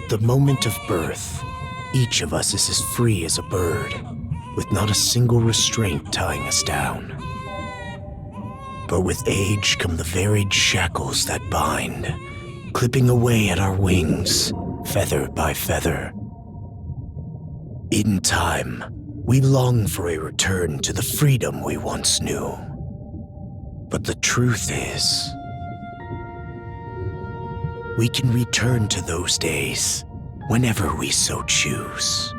the moment of birth, each of us is as free as a bird, with not a single restraint tying us down. But with age come the varied shackles that bind, clipping away at our wings, feather by feather. In time, we long for a return to the freedom we once knew. But the truth is, we can return to those days whenever we so choose.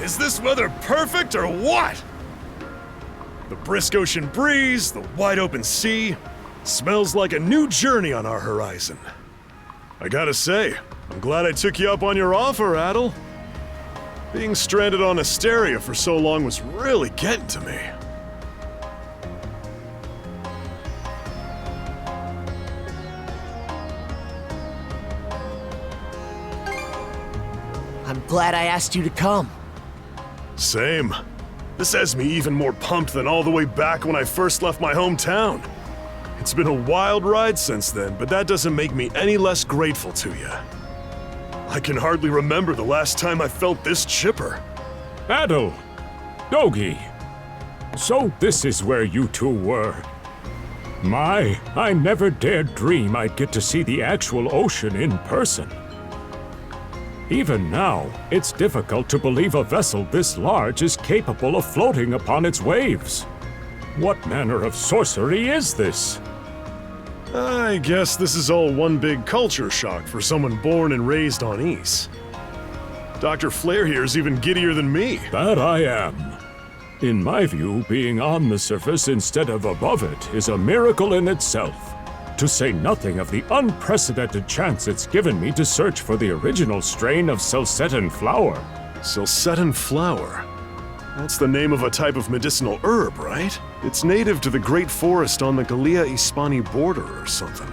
Is this weather perfect or what? The brisk ocean breeze, the wide open sea, smells like a new journey on our horizon. I gotta say, I'm glad I took you up on your offer, Adel. Being stranded on Asteria for so long was really getting to me. I'm glad I asked you to come. Same. This has me even more pumped than all the way back when I first left my hometown. It's been a wild ride since then, but that doesn't make me any less grateful to you. I can hardly remember the last time I felt this chipper. Adel! Dogi! So this is where you two were. My, I never dared dream I'd get to see the actual ocean in person. Even now, it's difficult to believe a vessel this large is capable of floating upon its waves. What manner of sorcery is this? I guess this is all one big culture shock for someone born and raised on Ys. Dr. Flair here is even giddier than me. That I am. In my view, being on the surface instead of above it is a miracle in itself. To say nothing of the unprecedented chance it's given me to search for the original strain of Celcetan flower. Celcetan flower? That's the name of a type of medicinal herb, right? It's native to the Great Forest on the Gallia-Hispani border or something.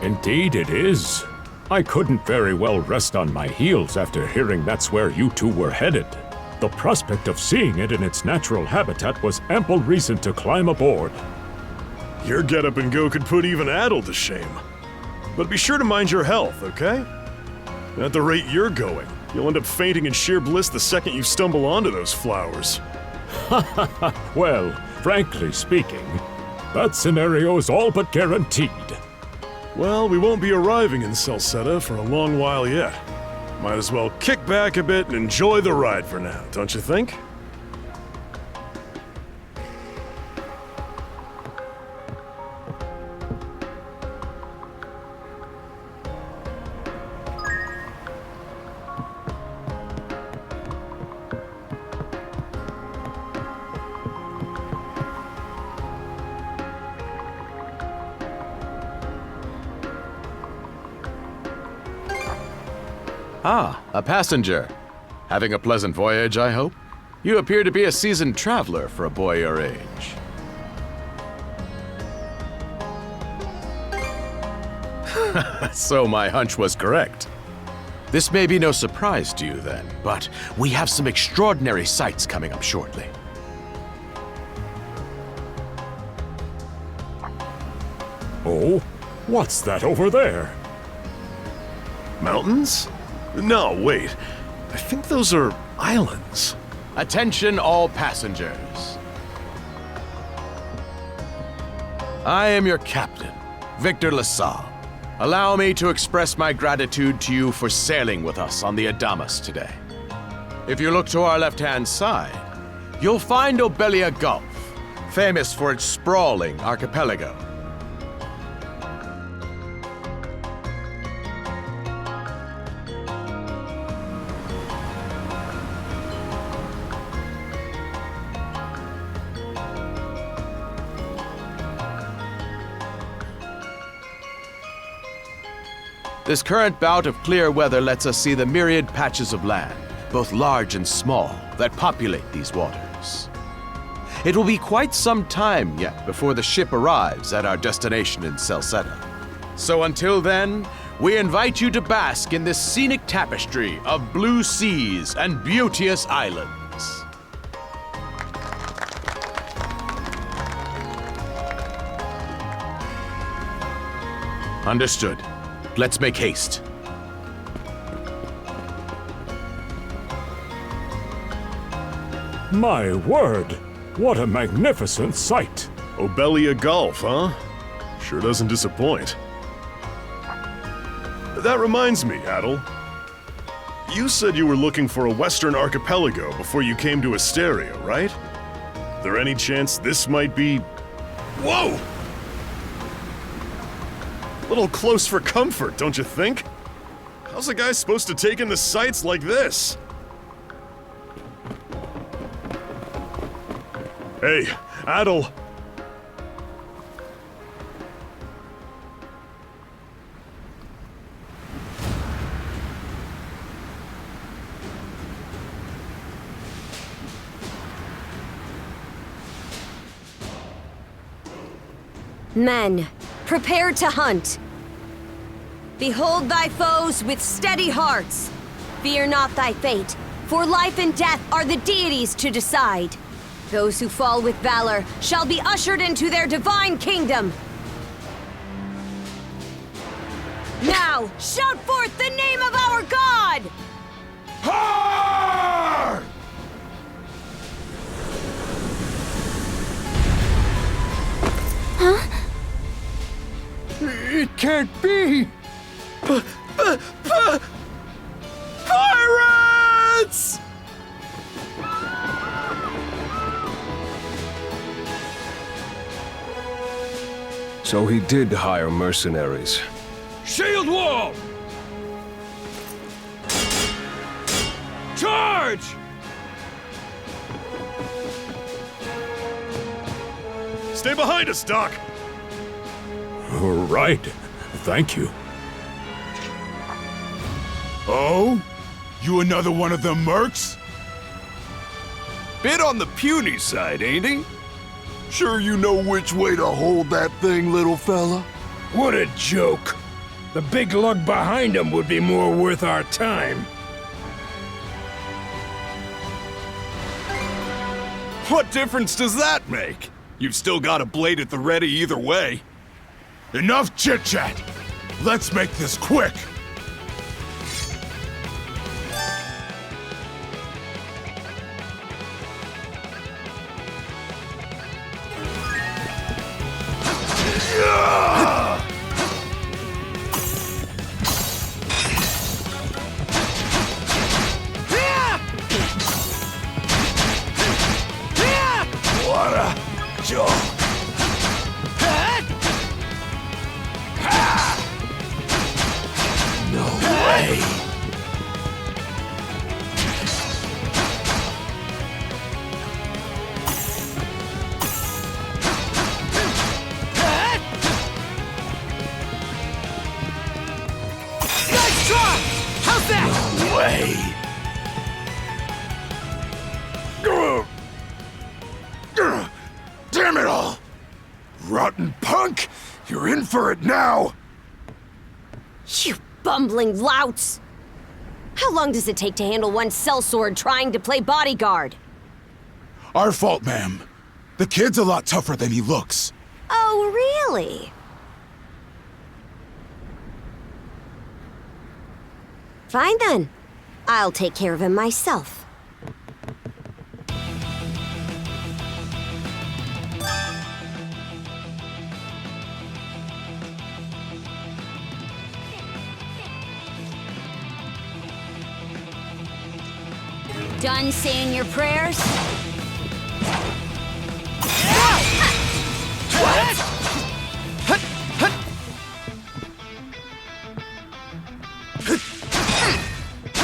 Indeed it is. I couldn't very well rest on my heels after hearing that's where you two were headed. The prospect of seeing it in its natural habitat was ample reason to climb aboard. Your get-up and go could put even Adel to shame. But be sure to mind your health, okay? At the rate you're going, you'll end up fainting in sheer bliss the second you stumble onto those flowers. Well, frankly speaking, that scenario is all but guaranteed. Well, we won't be arriving in Celceta for a long while yet. Might as well kick back a bit and enjoy the ride for now, don't you think? Ah, a passenger. Having a pleasant voyage, I hope? You appear to be a seasoned traveler for a boy your age. So my hunch was correct. This may be no surprise to you then, but we have some extraordinary sights coming up shortly. Oh? What's that over there? Mountains? No, wait. I think those are islands. Attention all passengers. I am your captain, Victor LaSalle. Allow me to express my gratitude to you for sailing with us on the Adamas today. If you look to our left-hand side, you'll find Obelia Gulf, famous for its sprawling archipelago. This current bout of clear weather lets us see the myriad patches of land, both large and small, that populate these waters. It will be quite some time yet before the ship arrives at our destination in Celceta. So until then, we invite you to bask in this scenic tapestry of blue seas and beauteous islands. Understood. Let's make haste. My word! What a magnificent sight! Obelia Gulf, huh? Sure doesn't disappoint. That reminds me, Adel. You said you were looking for a western archipelago before you came to Asteria, right? There any chance this might be... Whoa! A little close for comfort, don't you think? How's a guy supposed to take in the sights like this? Hey, Adel. Men, prepare to hunt. Behold thy foes with steady hearts. Fear not thy fate, for life and death are the deities to decide. Those who fall with valor shall be ushered into their divine kingdom. Now, shout forth the name of our God! Har! It can't be! Pirates! So he did hire mercenaries. Shield wall! Charge! Stay behind us, Doc! Right. Thank you. Oh? You another one of them mercs? Bit on the puny side, ain't he? Sure you know which way to hold that thing, little fella? What a joke. The big lug behind him would be more worth our time. What difference does that make? You've still got a blade at the ready either way. Enough chit-chat! Let's make this quick! What a joke! No way! Nice try! How's that? No way! Damn it all! Rotten punk! You're in for it now! You bumbling louts! How long does it take to handle one sellsword trying to play bodyguard? Our fault, ma'am. The kid's a lot tougher than he looks. Oh, really? Fine then. I'll take care of him myself. Done saying your prayers?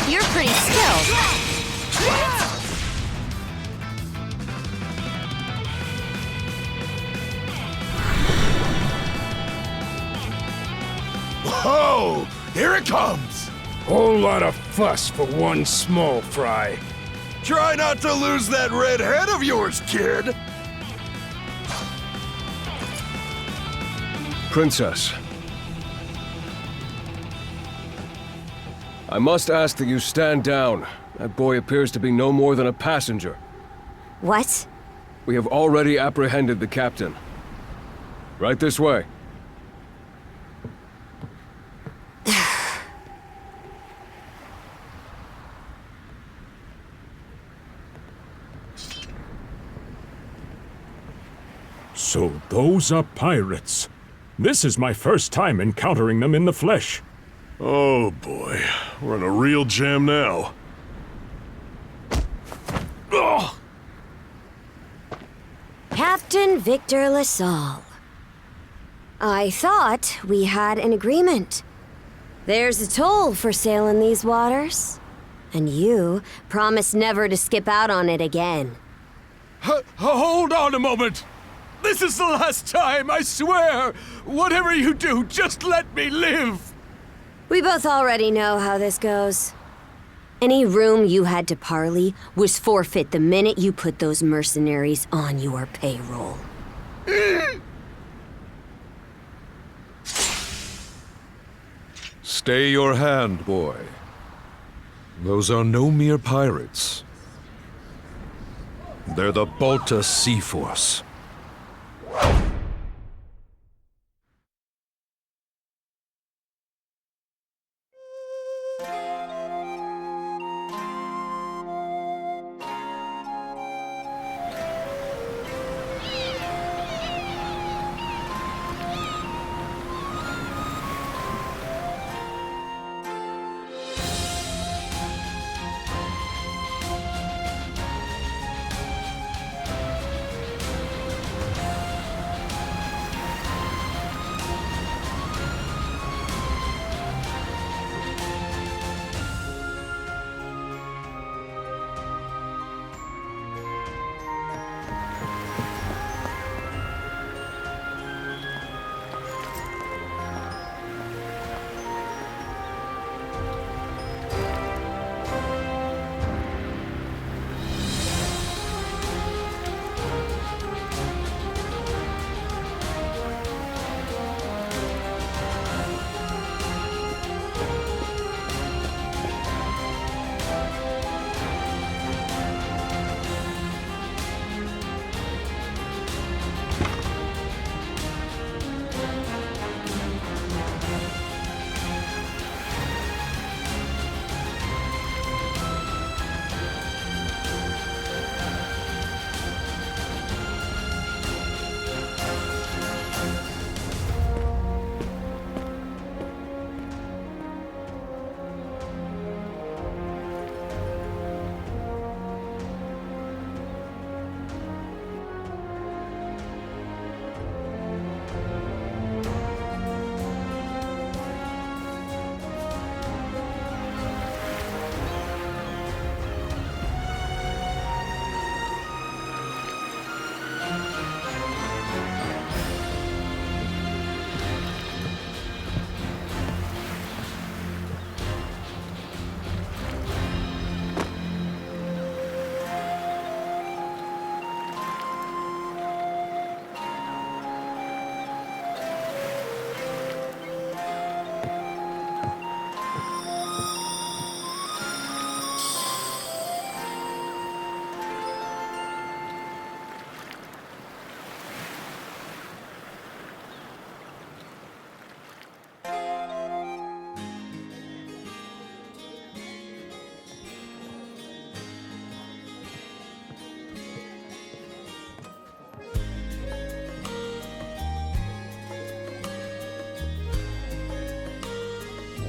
You're pretty skilled. Whoa! Here it comes! Whole lot of fuss for one small fry. Try not to lose that red head of yours, kid! Princess. I must ask that you stand down. That boy appears to be no more than a passenger. What? We have already apprehended the captain. Right this way. So those are pirates. This is my first time encountering them in the flesh. Oh boy, we're in a real jam now. Ugh. Captain Victor LaSalle. I thought we had an agreement. There's a toll for sailing these waters. And you promised never to skip out on it again. Hold on a moment! This is the last time, I swear! Whatever you do, just let me live! We both already know how this goes. Any room you had to parley was forfeit the minute you put those mercenaries on your payroll. Stay your hand, boy. Those are no mere pirates. They're the Balta Sea Force.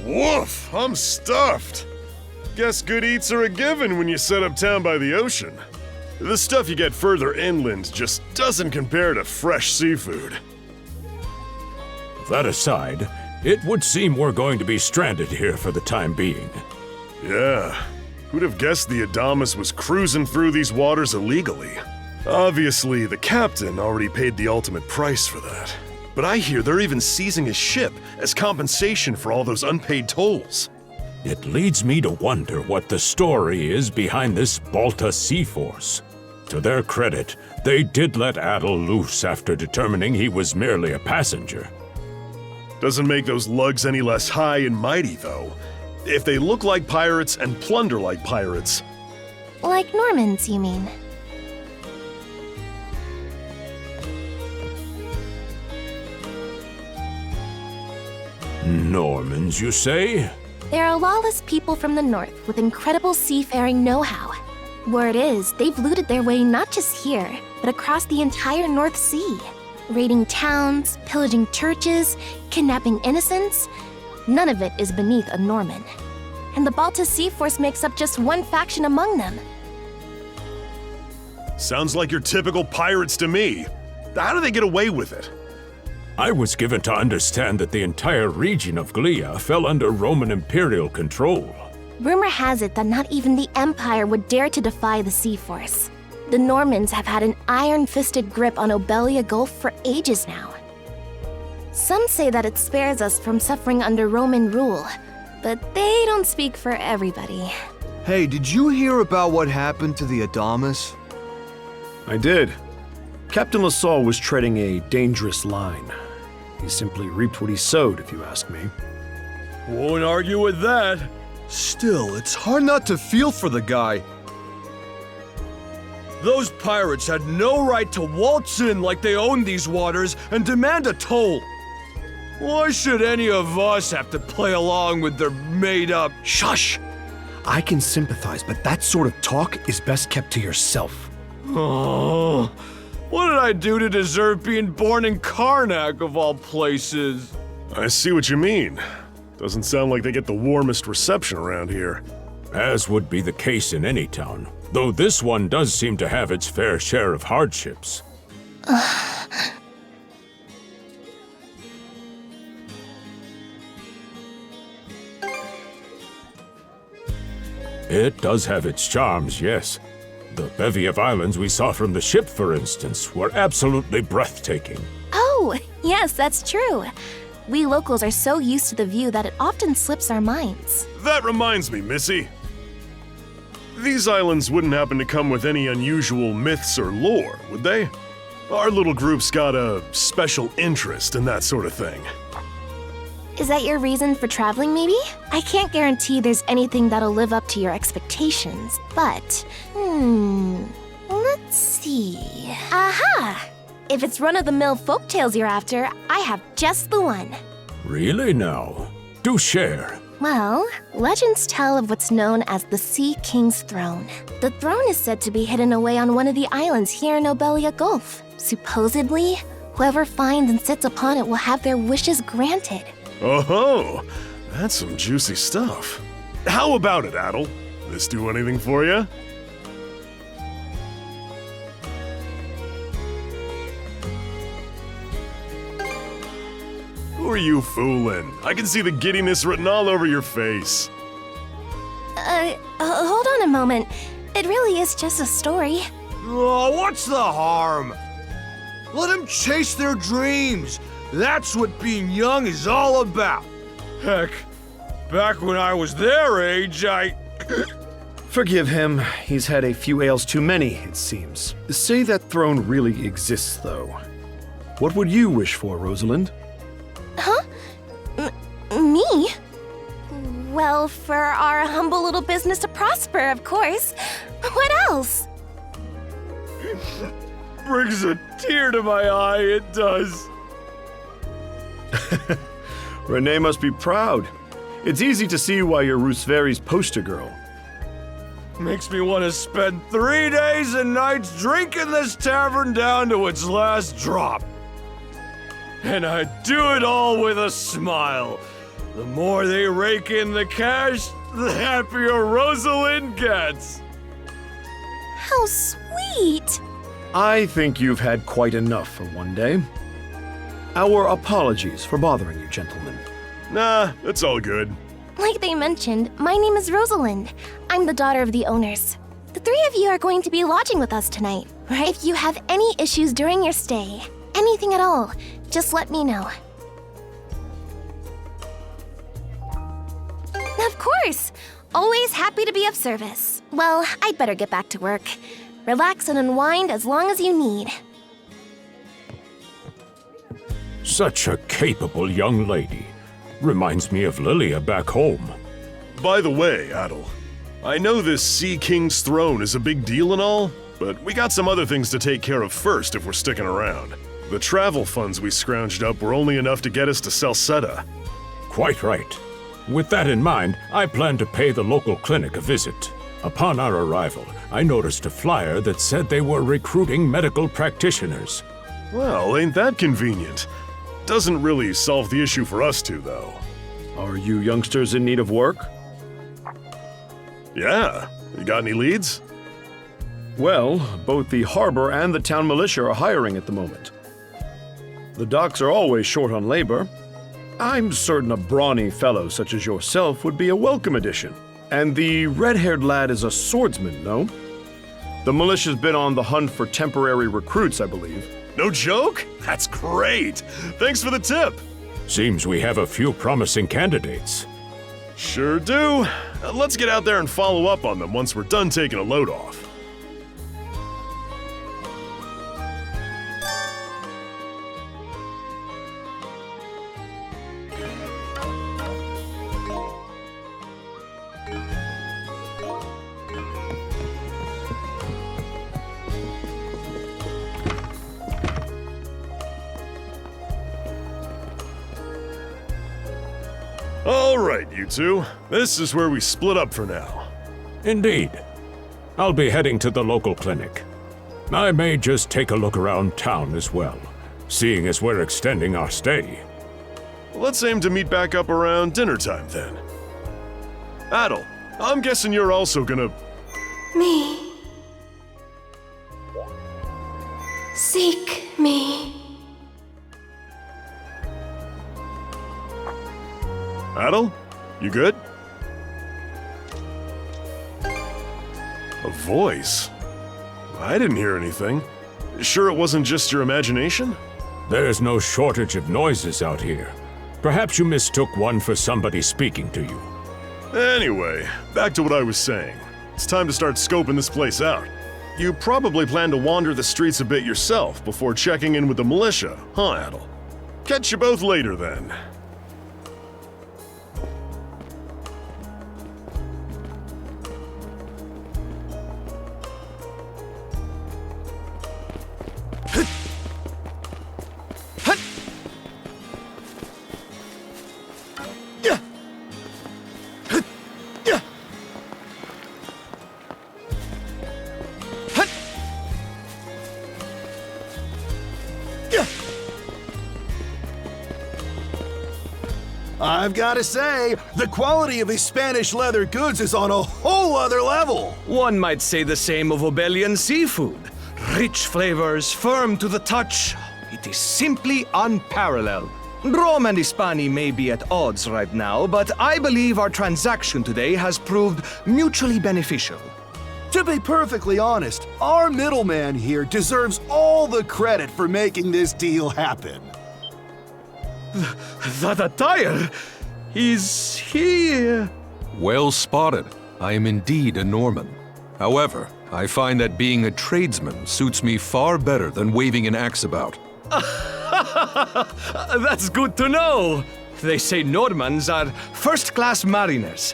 Woof! I'm stuffed. Guess good eats are a given when you set up town by the ocean. The stuff you get further inland just doesn't compare to fresh seafood. That aside, it would seem we're going to be stranded here for the time being. Yeah. Who'd have guessed the Adamas was cruising through these waters illegally? Obviously, the captain already paid the ultimate price for that. But I hear they're even seizing his ship as compensation for all those unpaid tolls. It leads me to wonder what the story is behind this Balta Sea Force. To their credit, they did let Adel loose after determining he was merely a passenger. Doesn't make those lugs any less high and mighty, though. If they look like pirates and plunder like pirates. Like Normans, you mean? Normans, you say? They're a lawless people from the north with incredible seafaring know-how. Word is, they've looted their way not just here, but across the entire North Sea. Raiding towns, pillaging churches, kidnapping innocents. None of it is beneath a Norman. And the Balta Sea Force makes up just one faction among them. Sounds like your typical pirates to me. How do they get away with it? I was given to understand that the entire region of Glia fell under Roman imperial control. Rumor has it that not even the Empire would dare to defy the Sea Force. The Normans have had an iron-fisted grip on Obelia Gulf for ages now. Some say that it spares us from suffering under Roman rule, but they don't speak for everybody. Hey, did you hear about what happened to the Adamas? I did. Captain LaSalle was treading a dangerous line. He simply reaped what he sowed, if you ask me. Won't argue with that. Still, it's hard not to feel for the guy. Those pirates had no right to waltz in like they owned these waters and demand a toll. Why should any of us have to play along with their made-up... Shush! I can sympathize, but that sort of talk is best kept to yourself. Oh, what did I do to deserve being born in Karnak, of all places? I see what you mean. Doesn't sound like they get the warmest reception around here. As would be the case in any town, though this one does seem to have its fair share of hardships. It does have its charms, yes. The bevy of islands we saw from the ship, for instance, were absolutely breathtaking. Oh, yes, that's true. We locals are so used to the view that it often slips our minds. That reminds me, Missy. These islands wouldn't happen to come with any unusual myths or lore, would they? Our little group's got a special interest in that sort of thing. Is that your reason for traveling, maybe? I can't guarantee there's anything that'll live up to your expectations, but... let's see... Aha! If it's run-of-the-mill folktales you're after, I have just the one. Really now? Do share. Well, legends tell of what's known as the Sea King's Throne. The throne is said to be hidden away on one of the islands here in Obelia Gulf. Supposedly, whoever finds and sits upon it will have their wishes granted. Oh-ho! That's some juicy stuff. How about it, Adel? This do anything for you? Who are you fooling? I can see the giddiness written all over your face. Hold on a moment. It really is just a story. Oh, what's the harm? Let them chase their dreams. That's what being young is all about. Heck, back when I was their age, Forgive him. He's had a few ales too many, it seems. Say that throne really exists, though. What would you wish for, Rosalind? Huh? Me? Well, for our humble little business to prosper, of course. What else? Brings a tear to my eye, it does. Renee must be proud. It's easy to see why you're Rooseveri's poster girl. Makes me want to spend 3 days and nights drinking this tavern down to its last drop. And I do it all with a smile. The more they rake in the cash, the happier Rosalind gets. How sweet! I think you've had quite enough for one day. Our apologies for bothering you, gentlemen. Nah, it's all good. Like they mentioned, my name is Rosalind. I'm the daughter of the owners. The three of you are going to be lodging with us tonight, right? If you have any issues during your stay, anything at all, just let me know. Of course! Always happy to be of service. Well, I'd better get back to work. Relax and unwind as long as you need. Such a capable young lady. Reminds me of Lilia back home. By the way, Adel, I know this Sea King's throne is a big deal and all, but we got some other things to take care of first if we're sticking around. The travel funds we scrounged up were only enough to get us to Salsetta. Quite right. With that in mind, I plan to pay the local clinic a visit. Upon our arrival, I noticed a flyer that said they were recruiting medical practitioners. Well, ain't that convenient? Doesn't really solve the issue for us two, though. Are you youngsters in need of work? Yeah. You got any leads? Well, both the harbor and the town militia are hiring at the moment. The docks are always short on labor. I'm certain a brawny fellow such as yourself would be a welcome addition. And the red-haired lad is a swordsman, no? The militia's been on the hunt for temporary recruits, I believe. No joke? That's great! Thanks for the tip! Seems we have a few promising candidates. Sure do. Let's get out there and follow up on them once we're done taking a load off. All right, you two. This is where we split up for now. Indeed. I'll be heading to the local clinic. I may just take a look around town as well, seeing as we're extending our stay. Let's aim to meet back up around dinner time then. Adel, I'm guessing you're also gonna... Me. Seek me. Adel? You good? A voice? I didn't hear anything. Sure it wasn't just your imagination? There's no shortage of noises out here. Perhaps you mistook one for somebody speaking to you. Anyway, back to what I was saying. It's time to start scoping this place out. You probably plan to wander the streets a bit yourself before checking in with the militia, huh, Adel? Catch you both later then. I've got to say, the quality of these Spanish leather goods is on a whole other level. One might say the same of Obelian seafood. Rich flavors, firm to the touch. It is simply unparalleled. Rome and Hispania may be at odds right now, but I believe our transaction today has proved mutually beneficial. To be perfectly honest, our middleman here deserves all the credit for making this deal happen. That attire? Is he... Well spotted. I am indeed a Norman. However, I find that being a tradesman suits me far better than waving an axe about. That's good to know. They say Normans are first-class mariners.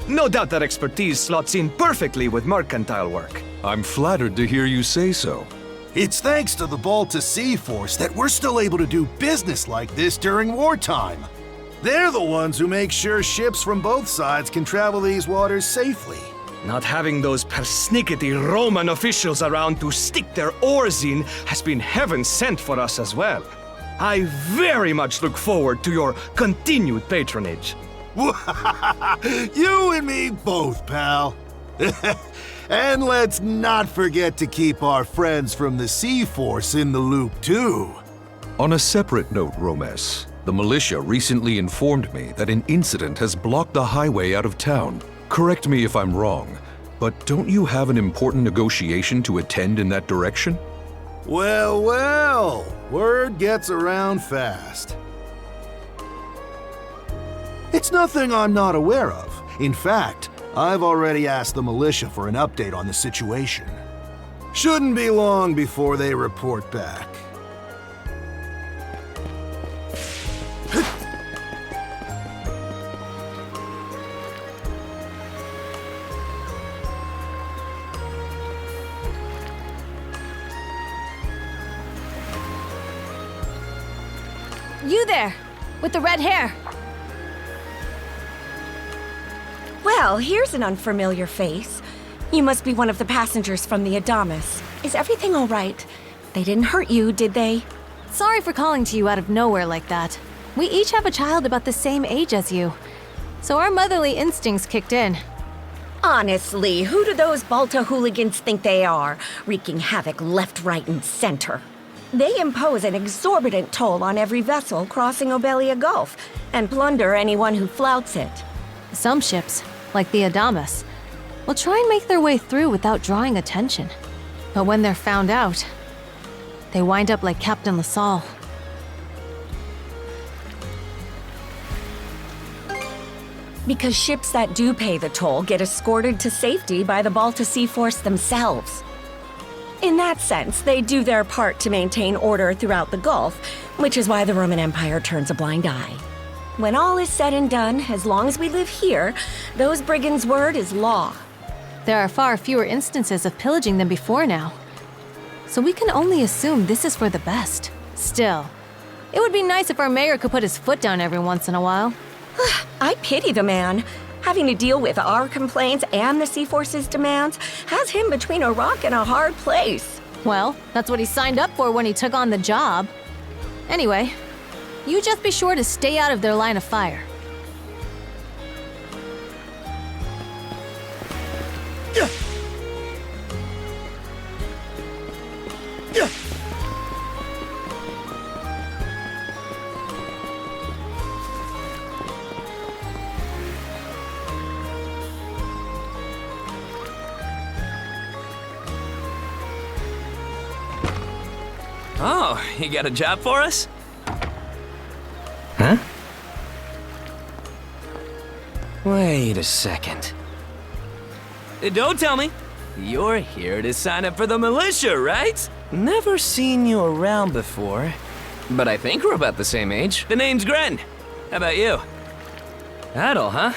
No doubt that expertise slots in perfectly with mercantile work. I'm flattered to hear you say so. It's thanks to the Balta Sea Force that we're still able to do business like this during wartime. They're the ones who make sure ships from both sides can travel these waters safely. Not having those persnickety Roman officials around to stick their oars in has been heaven sent for us as well. I very much look forward to your continued patronage. You and me both, pal. And let's not forget to keep our friends from the Sea Force in the loop, too. On a separate note, Romes, the militia recently informed me that an incident has blocked the highway out of town. Correct me if I'm wrong, but don't you have an important negotiation to attend in that direction? Well, well, word gets around fast. It's nothing I'm not aware of. In fact, I've already asked the militia for an update on the situation. Shouldn't be long before they report back. You there, with the red hair. Well, here's an unfamiliar face. You must be one of the passengers from the Adamas. Is everything all right? They didn't hurt you, did they? Sorry for calling to you out of nowhere like that. We each have a child about the same age as you, so our motherly instincts kicked in. Honestly, who do those Balta hooligans think they are, wreaking havoc left, right, and center? They impose an exorbitant toll on every vessel crossing Obelia Gulf, and plunder anyone who flouts it. Some ships, like the Adamas, will try and make their way through without drawing attention. But when they're found out, they wind up like Captain LaSalle. Because ships that do pay the toll get escorted to safety by the Balta Sea Force themselves. In that sense, they do their part to maintain order throughout the Gulf, which is why the Roman Empire turns a blind eye. When all is said and done, as long as we live here, those brigands' word is law. There are far fewer instances of pillaging than before now, so we can only assume this is for the best. Still, it would be nice if our mayor could put his foot down every once in a while. I pity the man. Having to deal with our complaints and the Sea Force's demands has him between a rock and a hard place. Well, that's what he signed up for when he took on the job. Anyway, you just be sure to stay out of their line of fire. Oh, you got a job for us? Huh? Wait a second. Don't tell me. You're here to sign up for the militia, right? Never seen you around before, but I think we're about the same age. The name's Gren. How about you? Adel, huh?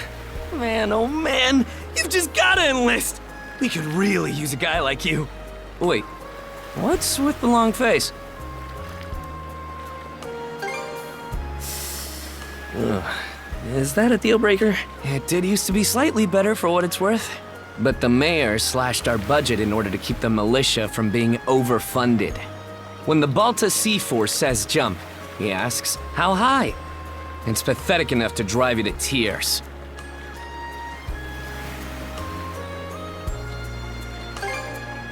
Man, oh man, you've just gotta enlist. We could really use a guy like you. Wait, what's with the long face? Is that a deal breaker? It did used to be slightly better for what it's worth. But the mayor slashed our budget in order to keep the militia from being overfunded. When the Balta Sea Force says jump, he asks, how high? It's pathetic enough to drive you to tears.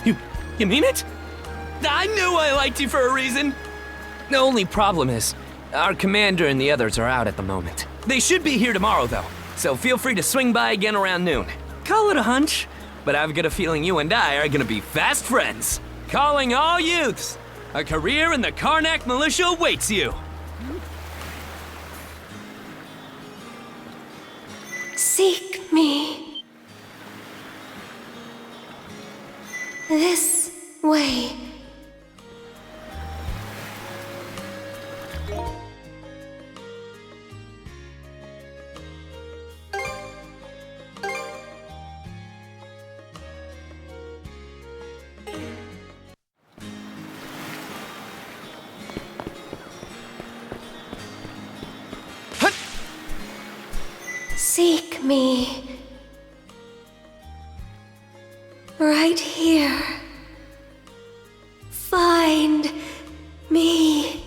You mean it? I knew I liked you for a reason. The only problem is, our commander and the others are out at the moment. They should be here tomorrow, though, so feel free to swing by again around noon. Call it a hunch, but I've got a feeling you and I are gonna be fast friends. Calling all youths, a career in the Karnak militia awaits you. Seek me. This way. Seek me. Right here. Find me.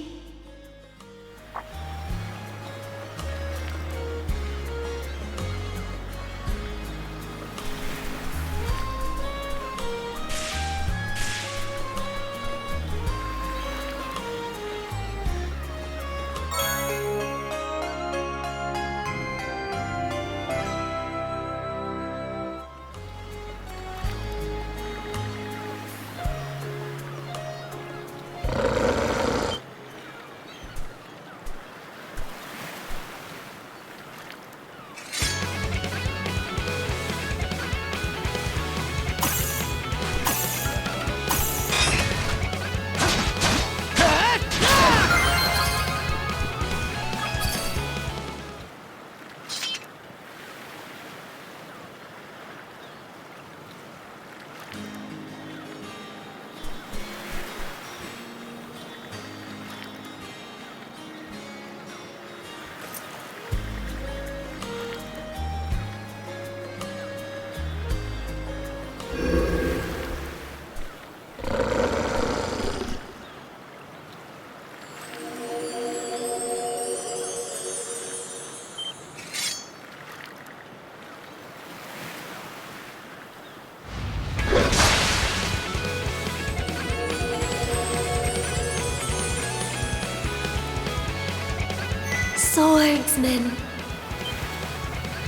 Swordsman,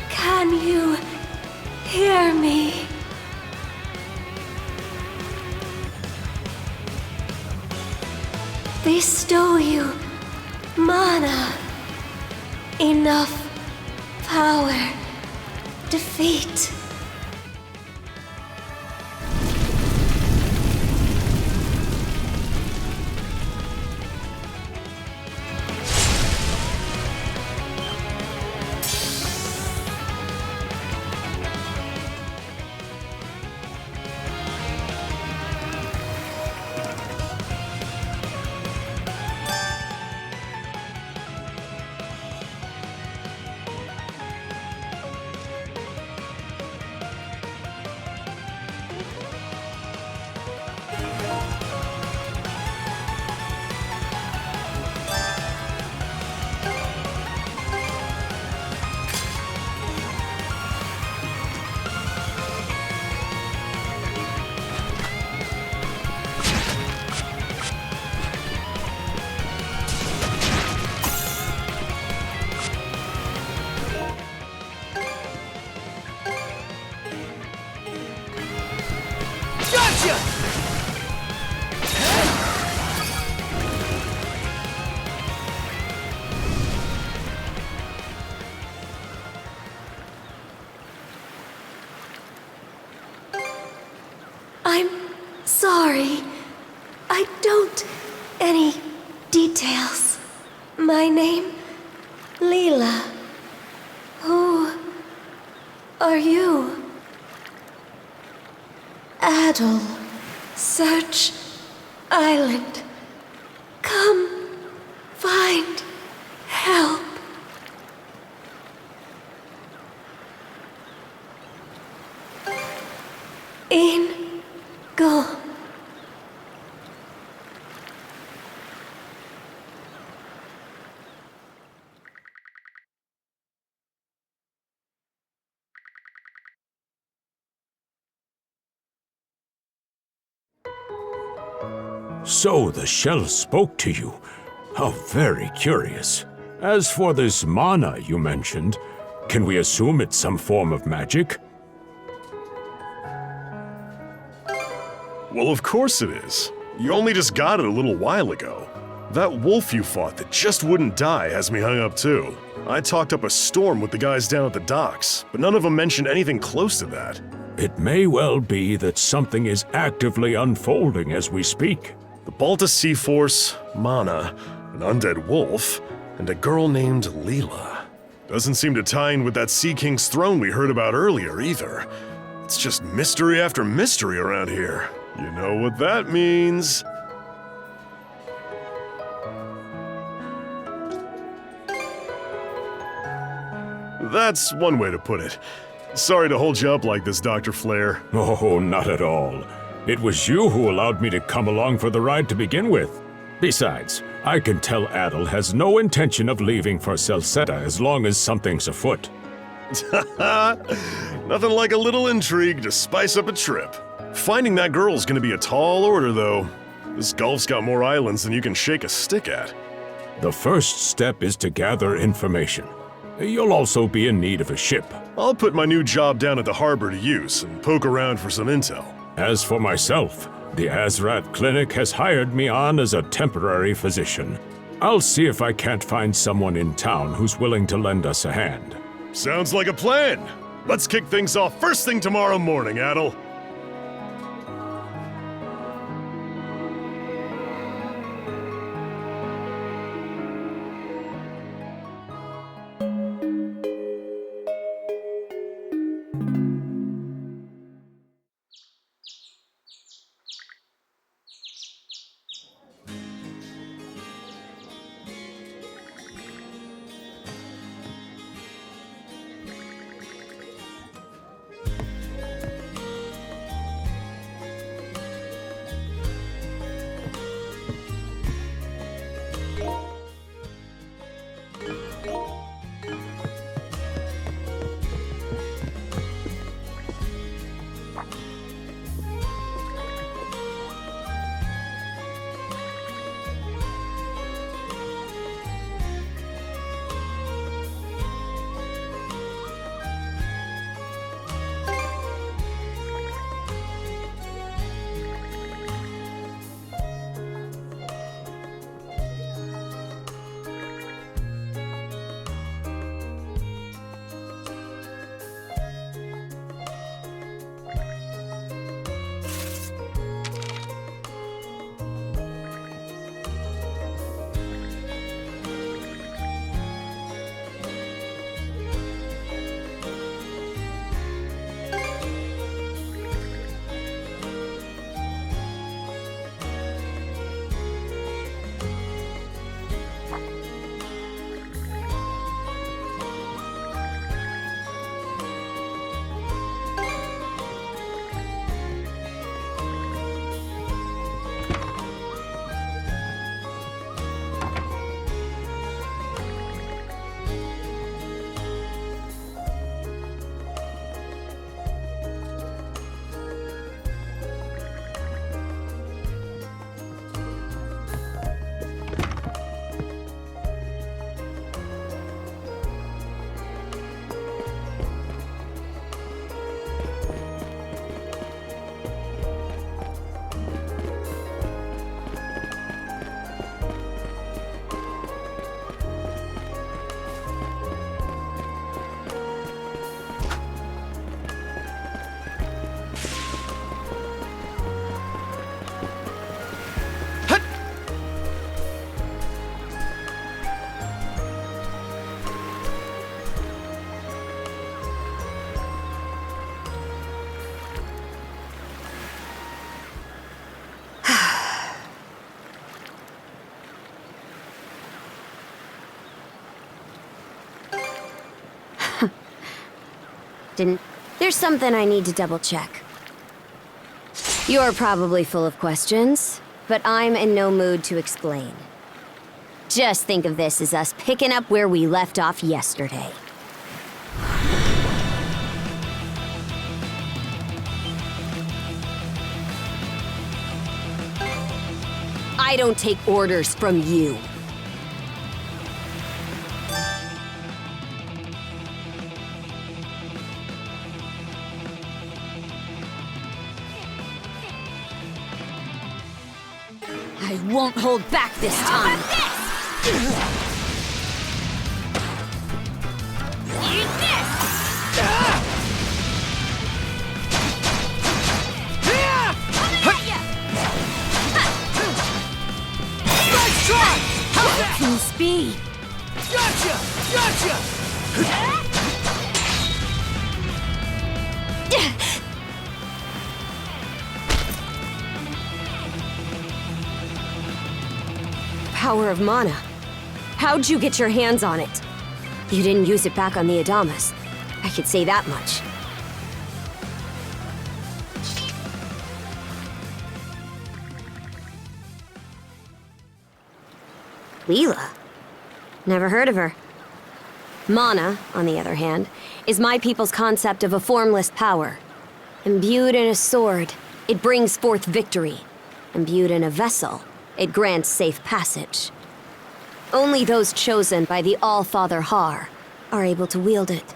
can you hear me? Bestow you mana, enough power, defeat. I'm sorry. I don't... any details. My name? Leela. Who are you? Adel. Search Island. Come find help. Go. So the shell spoke to you. How very curious. As for this mana you mentioned, can we assume it's some form of magic? Well, of course it is. You only just got it a little while ago. That wolf you fought that just wouldn't die has me hung up too. I talked up a storm with the guys down at the docks, but none of them mentioned anything close to that. It may well be that something is actively unfolding as we speak. The Balta Sea Force, Mana, an undead wolf, and a girl named Leela. Doesn't seem to tie in with that Sea King's throne we heard about earlier either. It's just mystery after mystery around here. You know what that means. That's one way to put it. Sorry to hold you up like this, Dr. Flare. Oh, not at all. It was you who allowed me to come along for the ride to begin with. Besides, I can tell Adel has no intention of leaving for Celceta as long as something's afoot. Nothing like a little intrigue to spice up a trip. Finding that girl's gonna be a tall order, though. This Gulf's got more islands than you can shake a stick at. The first step is to gather information. You'll also be in need of a ship. I'll put my new job down at the harbor to use and poke around for some intel. As for myself, the Azrat Clinic has hired me on as a temporary physician. I'll see if I can't find someone in town who's willing to lend us a hand. Sounds like a plan. Let's kick things off first thing tomorrow morning, Adel. Captain. There's something I need to double-check. You're probably full of questions, but I'm in no mood to explain. Just think of this as us picking up where we left off yesterday. I don't take orders from you. I won't hold back this time. Eat this! Coming at ya! Nice try! Lightning speed! Gotcha! Gotcha! Power of mana. How'd you get your hands on it? You didn't use it back on the Adamas. I could say that much. Leela? Never heard of her. Mana, on the other hand, is my people's concept of a formless power. Imbued in a sword, it brings forth victory. Imbued in a vessel, it grants safe passage. Only those chosen by the All-Father Har are able to wield it.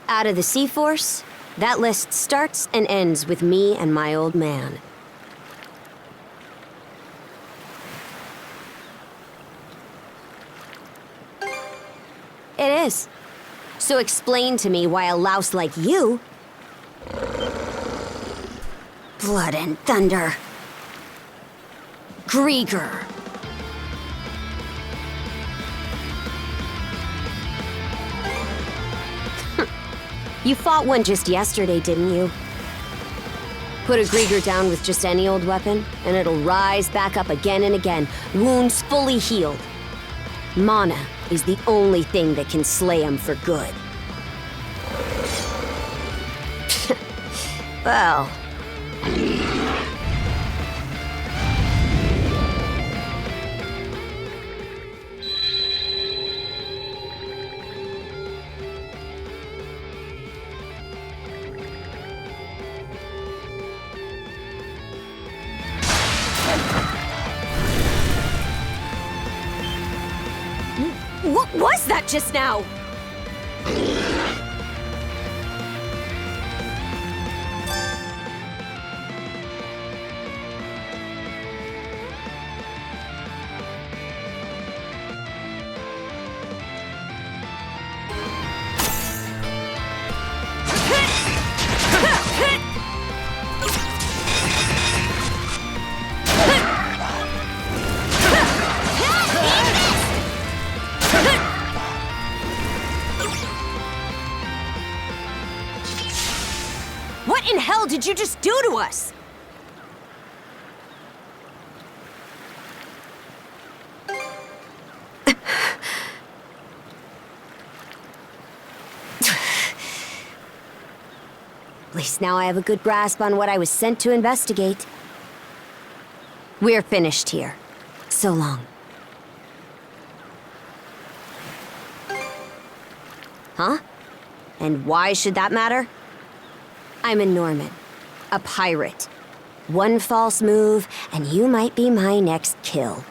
Out of the Sea Force, that list starts and ends with me and my old man. It is. So explain to me why a louse like you... Blood and thunder. Grieger. You fought one just yesterday, didn't you? Put a Grieger down with just any old weapon, and it'll rise back up again and again, wounds fully healed. Mana is the only thing that can slay him for good. Well... What was that just now? What in hell did you just do to us? At least now I have a good grasp on what I was sent to investigate. We're finished here. So long. Huh? And why should that matter? I'm a Norman, a pirate. One false move, and you might be my next kill.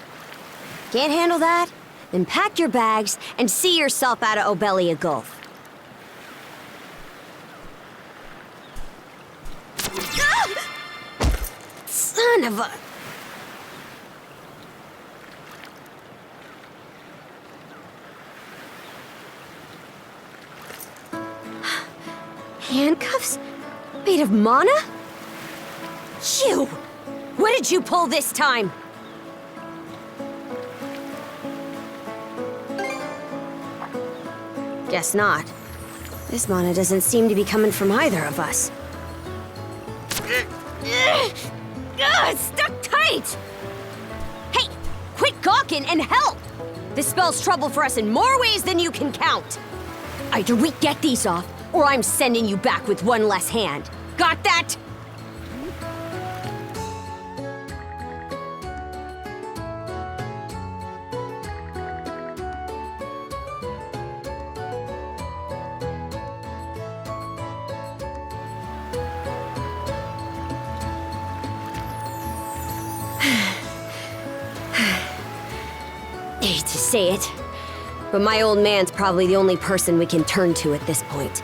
Can't handle that? Then pack your bags and see yourself out of Obelia Gulf. Ah! Son of a... Handcuffs? Made of mana? You! What did you pull this time? Guess not. This mana doesn't seem to be coming from either of us. It's stuck tight! Hey, quit gawking and help! This spells trouble for us in more ways than you can count. Either we get these off, or I'm sending you back with one less hand. Got that? Hate to say it, but my old man's probably the only person we can turn to at this point.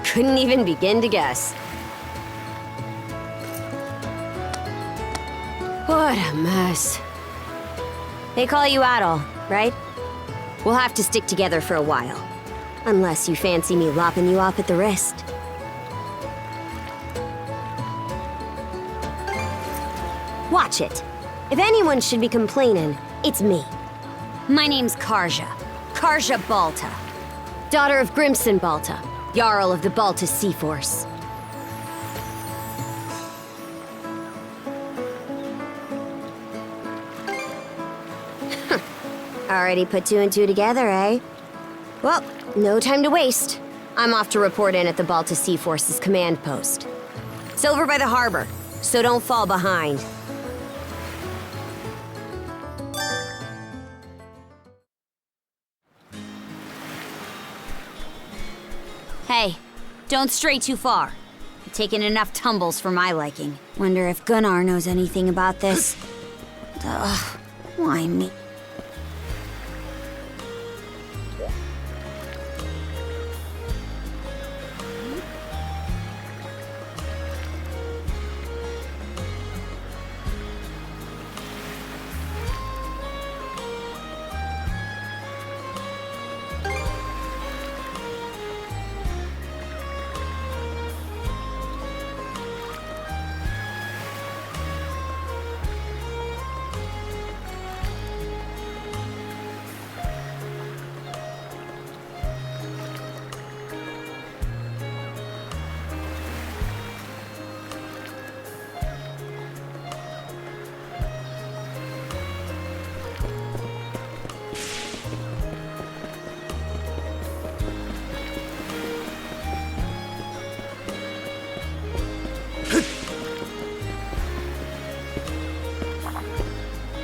Couldn't even begin to guess. What a mess. They call you Adol, right? We'll have to stick together for a while. Unless you fancy me lopping you off at the wrist. Watch it. If anyone should be complaining, it's me. My name's Karja. Karja Balta. Daughter of Grimson Balta, Jarl of the Balta Sea Force. Already put two and two together, eh? Well, no time to waste. I'm off to report in at the Balta Sea Force's command post. It's over by the harbor, so don't fall behind. Hey, don't stray too far. You've taken enough tumbles for my liking. Wonder if Gunnar knows anything about this. Ugh, why me?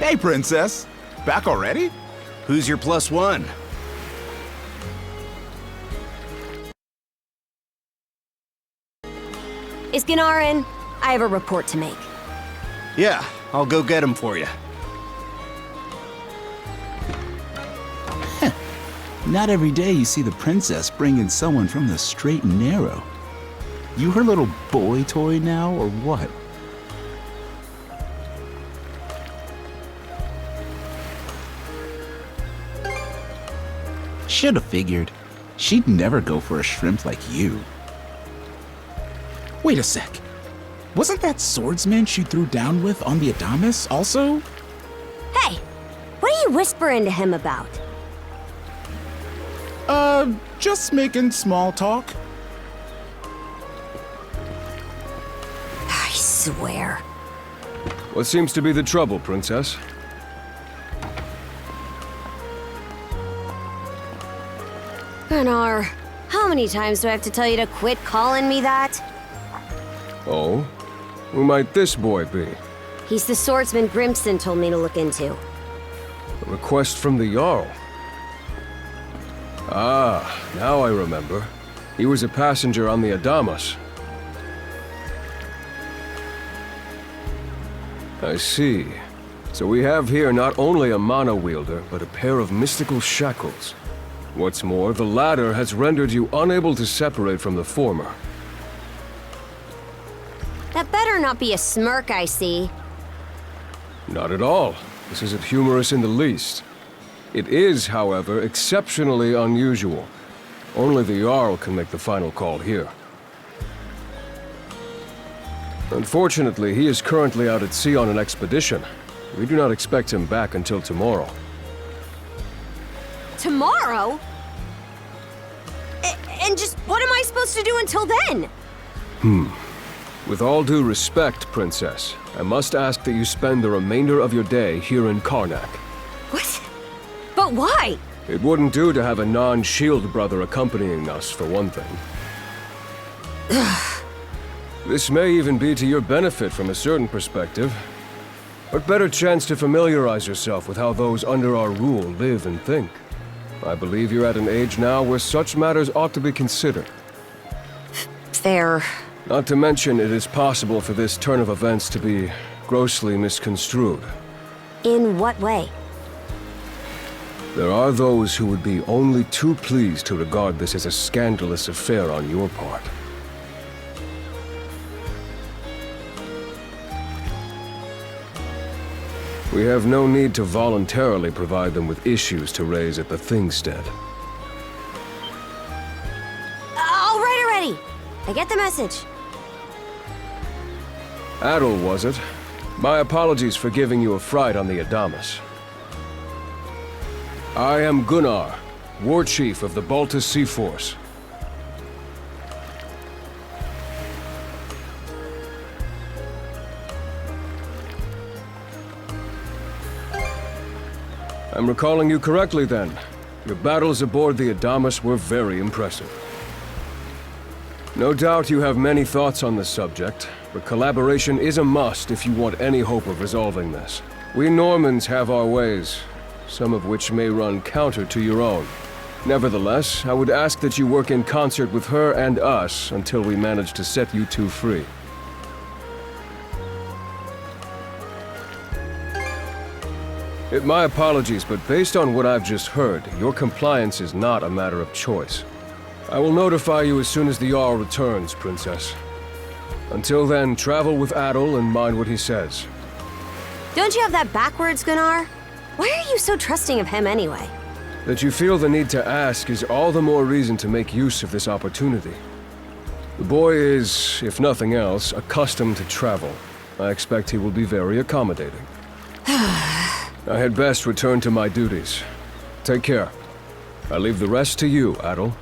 Hey, Princess. Back already? Who's your plus one? Is Gunnar in? I have a report to make. Yeah, I'll go get him for you. Not every day you see the princess bring in someone from the straight and narrow. You her little boy toy now, or what? Should've figured. She'd never go for a shrimp like you. Wait a sec. Wasn't that swordsman she threw down with on the Adamas also? Hey, what are you whispering to him about? Just making small talk. I swear. What seems to be the trouble, Princess? Gunnar, how many times do I have to tell you to quit calling me that? Oh? Who might this boy be? He's the swordsman Grimson told me to look into. A request from the Jarl. Ah, now I remember. He was a passenger on the Adamas. I see. So we have here not only a mana wielder, but a pair of mystical shackles. What's more, the latter has rendered you unable to separate from the former. That better not be a smirk I see. Not at all. This isn't humorous in the least. It is, however, exceptionally unusual. Only the Jarl can make the final call here. Unfortunately, he is currently out at sea on an expedition. We do not expect him back until tomorrow. Tomorrow? And just what am I supposed to do until then? With all due respect, Princess, I must ask that you spend the remainder of your day here in Karnak. What? But why? It wouldn't do to have a non-shield brother accompanying us, for one thing. This may even be to your benefit from a certain perspective. What better chance to familiarize yourself with how those under our rule live and think? I believe you're at an age now where such matters ought to be considered. Fair. Not to mention, it is possible for this turn of events to be grossly misconstrued. In what way? There are those who would be only too pleased to regard this as a scandalous affair on your part. We have no need to voluntarily provide them with issues to raise at the Thingstead. All right already! I get the message. Adel, was it? My apologies for giving you a fright on the Adamas. I am Gunnar, War Chief of the Baltus Sea Force. I'm recalling you correctly then. Your battles aboard the Adamas were very impressive. No doubt you have many thoughts on this subject, but collaboration is a must if you want any hope of resolving this. We Normans have our ways, some of which may run counter to your own. Nevertheless, I would ask that you work in concert with her and us until we manage to set you two free. My apologies, but based on what I've just heard, your compliance is not a matter of choice. I will notify you as soon as the Jarl returns, Princess. Until then, travel with Adel and mind what he says. Don't you have that backwards, Gunnar? Why are you so trusting of him anyway? That you feel the need to ask is all the more reason to make use of this opportunity. The boy is, if nothing else, accustomed to travel. I expect he will be very accommodating. I had best return to my duties. Take care. I leave the rest to you, Adel.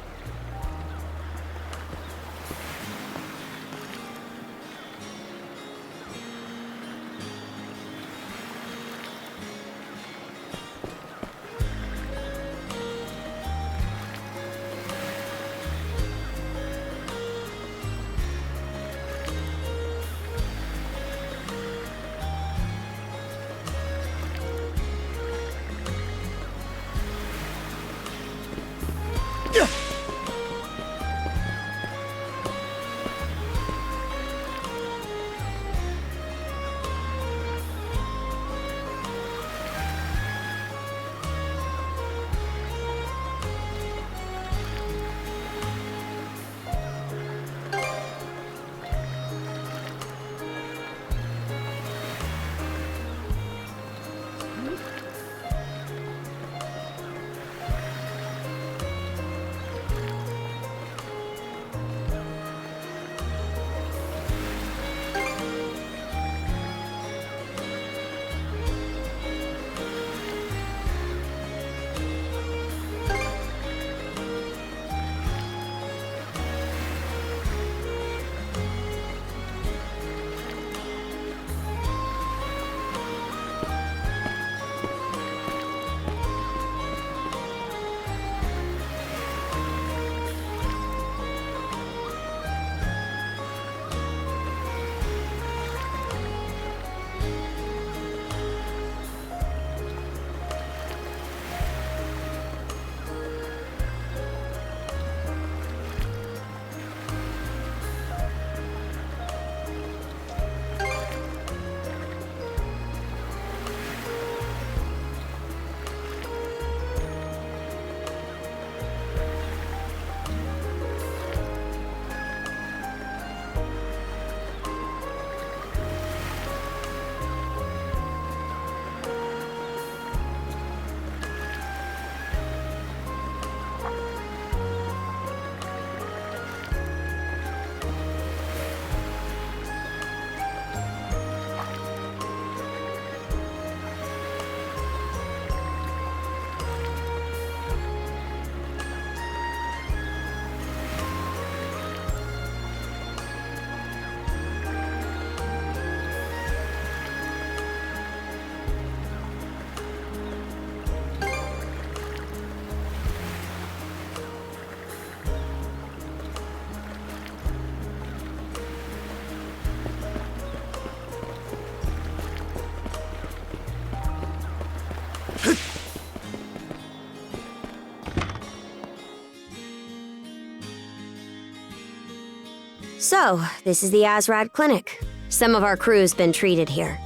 So, this is the Azrad Clinic. Some of our crew's been treated here.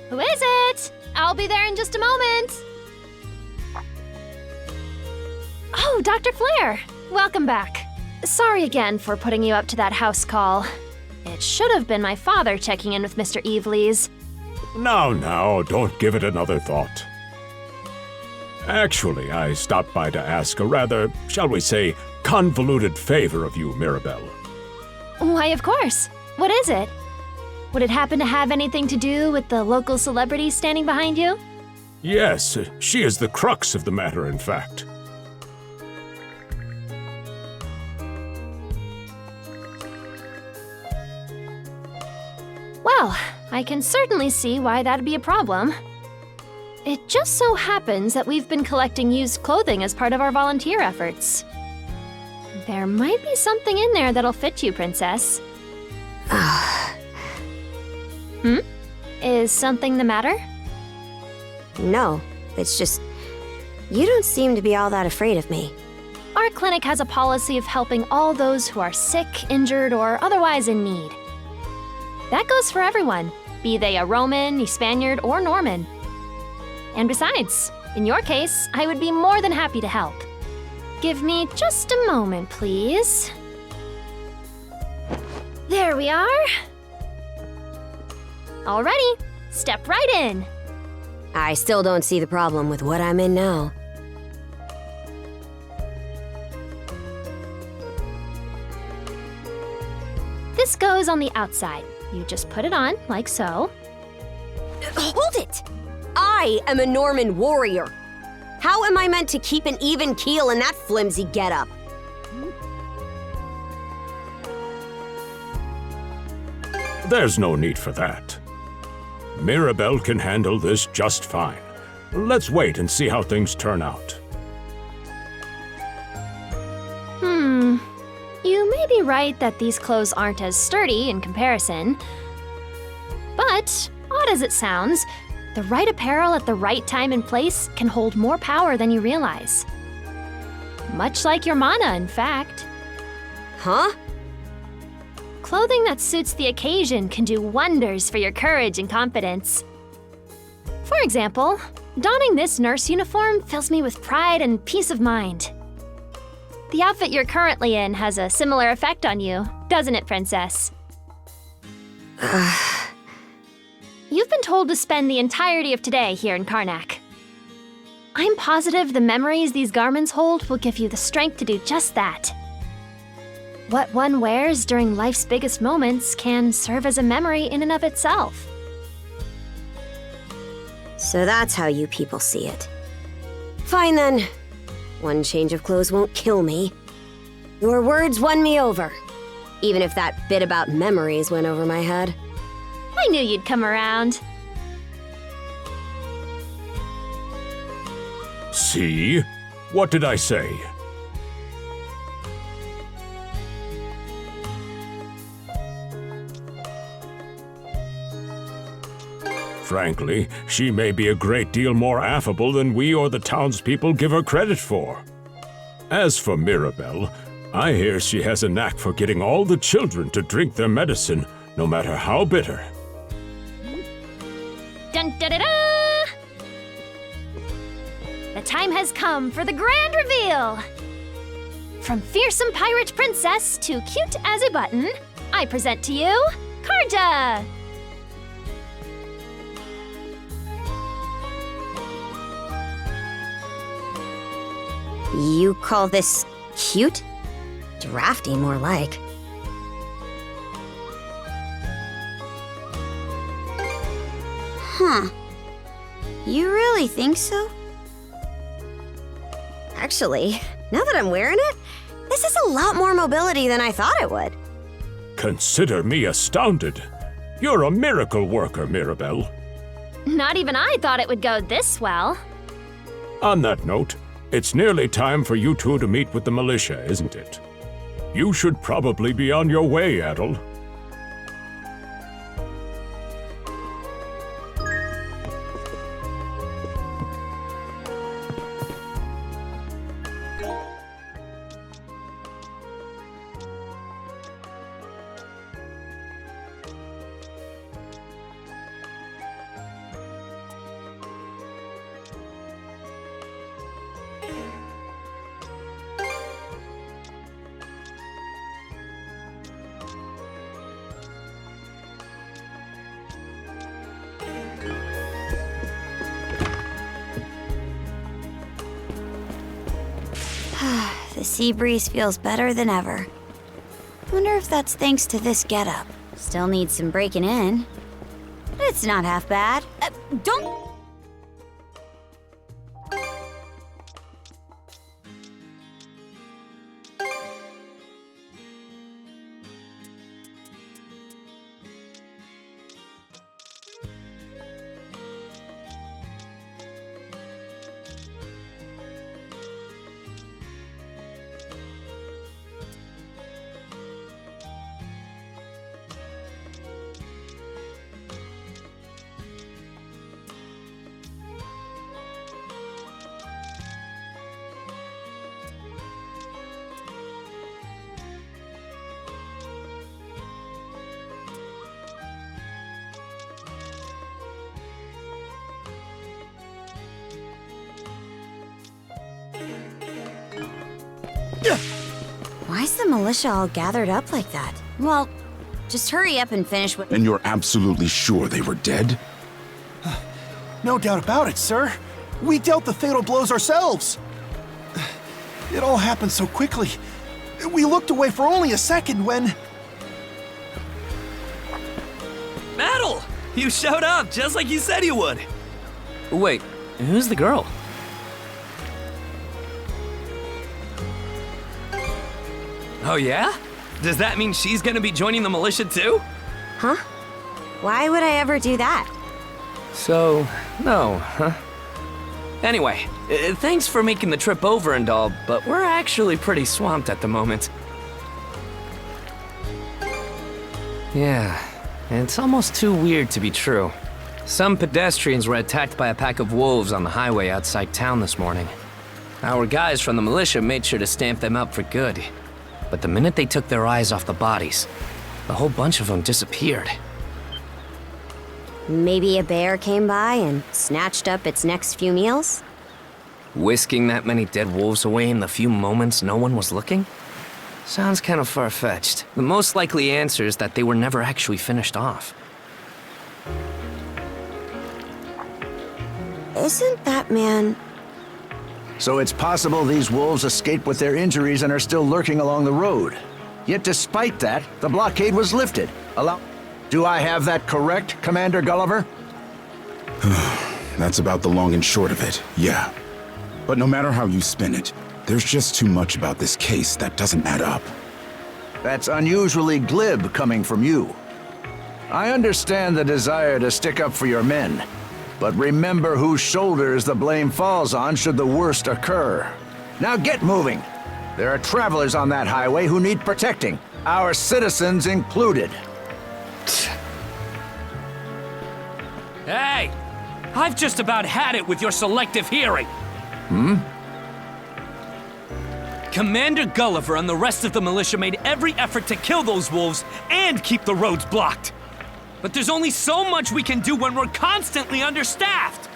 Who is it? I'll be there in just a moment. Oh, Dr. Flair. Welcome back. Sorry again for putting you up to that house call. It should have been my father checking in with Mr. Evelees. Now, don't give it another thought. Actually, I stopped by to ask a rather, shall we say, convoluted favor of you, Mirabelle. Why, of course. What is it? Would it happen to have anything to do with the local celebrity standing behind you? Yes, she is the crux of the matter, in fact. Well, I can certainly see why that'd be a problem. It just so happens that we've been collecting used clothing as part of our volunteer efforts. There might be something in there that'll fit you, Princess. Is something the matter? No, it's just... you don't seem to be all that afraid of me. Our clinic has a policy of helping all those who are sick, injured, or otherwise in need. That goes for everyone, be they a Roman, a Spaniard, or Norman. And besides, in your case, I would be more than happy to help. Give me just a moment, please. There we are. Alrighty, step right in. I still don't see the problem with what I'm in now. This goes on the outside. You just put it on, like so. Hold it! I am a Norman warrior. How am I meant to keep an even keel in that flimsy getup? There's no need for that. Mirabelle can handle this just fine. Let's wait and see how things turn out. You may be right that these clothes aren't as sturdy in comparison. But, odd as it sounds, the right apparel at the right time and place can hold more power than you realize. Much like your mana, in fact. Huh? Clothing that suits the occasion can do wonders for your courage and confidence. For example, donning this nurse uniform fills me with pride and peace of mind. The outfit you're currently in has a similar effect on you, doesn't it, Princess? You've been told to spend the entirety of today here in Karnak. I'm positive the memories these garments hold will give you the strength to do just that. What one wears during life's biggest moments can serve as a memory in and of itself. So that's how you people see it. Fine then. One change of clothes won't kill me. Your words won me over. Even if that bit about memories went over my head. I knew you'd come around. See? What did I say? Frankly, she may be a great deal more affable than we or the townspeople give her credit for. As for Mirabelle, I hear she has a knack for getting all the children to drink their medicine, no matter how bitter. Dun da da da! The time has come for the grand reveal! From fearsome pirate princess to cute as a button, I present to you, Karja! You call this cute? Drafty, more like. Huh. You really think so? Actually, now that I'm wearing it, this is a lot more mobility than I thought it would. Consider me astounded. You're a miracle worker, Mirabelle. Not even I thought it would go this well. On that note, it's nearly time for you two to meet with the militia, isn't it? You should probably be on your way, Adel. sea breeze feels better than ever. Wonder if that's thanks to this getup. Still needs some breaking in. But it's not half bad. Don't... Why's the militia all gathered up like that? Well, just hurry up and finish what— And you're absolutely sure they were dead? No doubt about it, sir. We dealt the fatal blows ourselves. It all happened so quickly. We looked away for only a second when... Metal! You showed up just like you said you would. Wait, who's the girl? Oh yeah? Does that mean she's gonna be joining the militia too? Huh? Why would I ever do that? So, no, huh? Anyway, thanks for making the trip over and all, but we're actually pretty swamped at the moment. Yeah, it's almost too weird to be true. Some pedestrians were attacked by a pack of wolves on the highway outside town this morning. Our guys from the militia made sure to stamp them out for good. But the minute they took their eyes off the bodies, the whole bunch of them disappeared. Maybe a bear came by and snatched up its next few meals? Whisking that many dead wolves away in the few moments no one was looking? Sounds kind of far-fetched. The most likely answer is that they were never actually finished off. Isn't that man... So it's possible these wolves escaped with their injuries and are still lurking along the road. Yet despite that, the blockade was lifted. Do I have that correct, Commander Gulliver? That's about the long and short of it, yeah. But no matter how you spin it, there's just too much about this case that doesn't add up. That's unusually glib coming from you. I understand the desire to stick up for your men, but remember whose shoulders the blame falls on should the worst occur. Now get moving. There are travelers on that highway who need protecting, our citizens included. Hey! I've just about had it with your selective hearing! Commander Gulliver and the rest of the militia made every effort to kill those wolves and keep the roads blocked. But there's only so much we can do when we're constantly understaffed.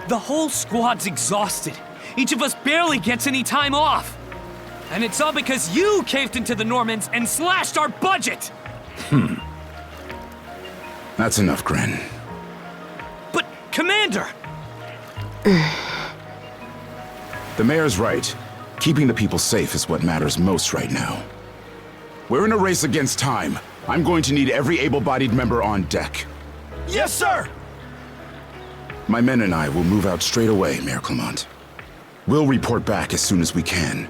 The whole squad's exhausted. Each of us barely gets any time off. And it's all because you caved into the Normans and slashed our budget! That's enough, Gren. But, Commander! The mayor's right. Keeping the people safe is what matters most right now. We're in a race against time. I'm going to need every able-bodied member on deck. Yes, sir! My men and I will move out straight away, Mayor Clement. We'll report back as soon as we can.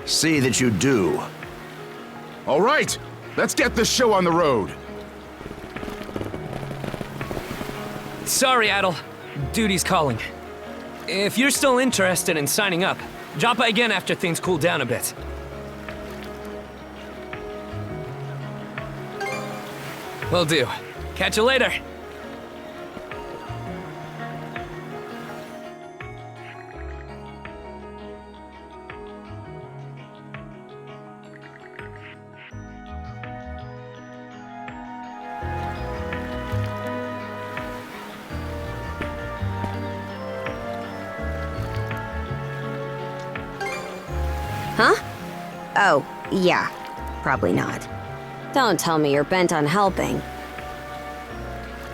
See that you do. All right, let's get this show on the road. Sorry, Adel. Duty's calling. If you're still interested in signing up, drop by again after things cool down a bit. Will do. Catch you later. Huh? Oh, yeah. Probably not. Don't tell me you're bent on helping.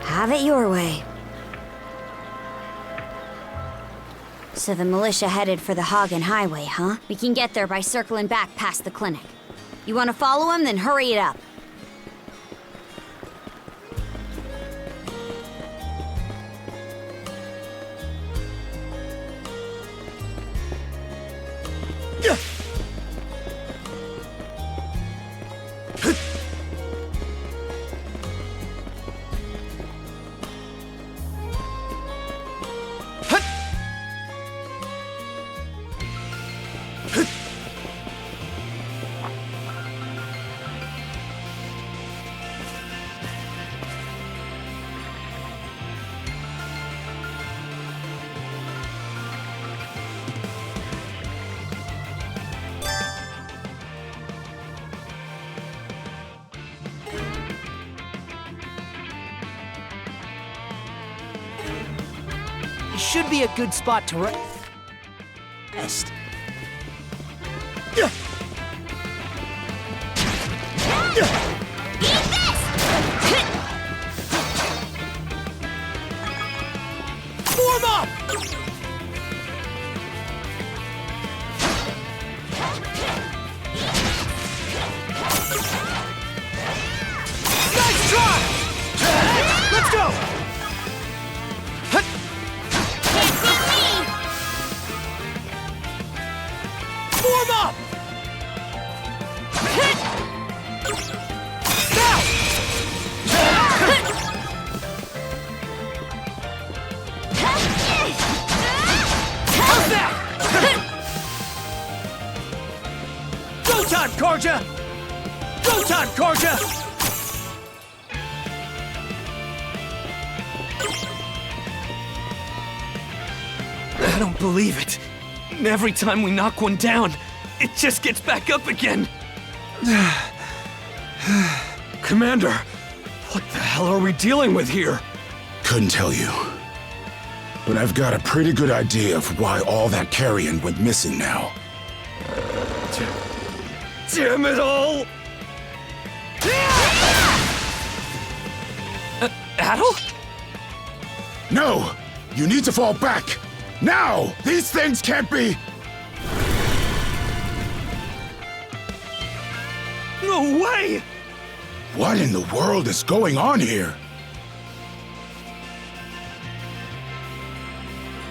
Have it your way. So the militia headed for the Hagen Highway, huh? We can get there by circling back past the clinic. You want to follow him? Then hurry it up. It should be a good spot to rest. Form up! Nice try! Let's go! Form up! Now! How's that? Go time, Karja! Go time, Karja! I don't believe it. Every time we knock one down, it just gets back up again. Commander, what the hell are we dealing with here? Couldn't tell you. But I've got a pretty good idea of why all that carrion went missing now. Damn it all! Adol? No! You need to fall back! Now! These things can't be... No way! What in the world is going on here?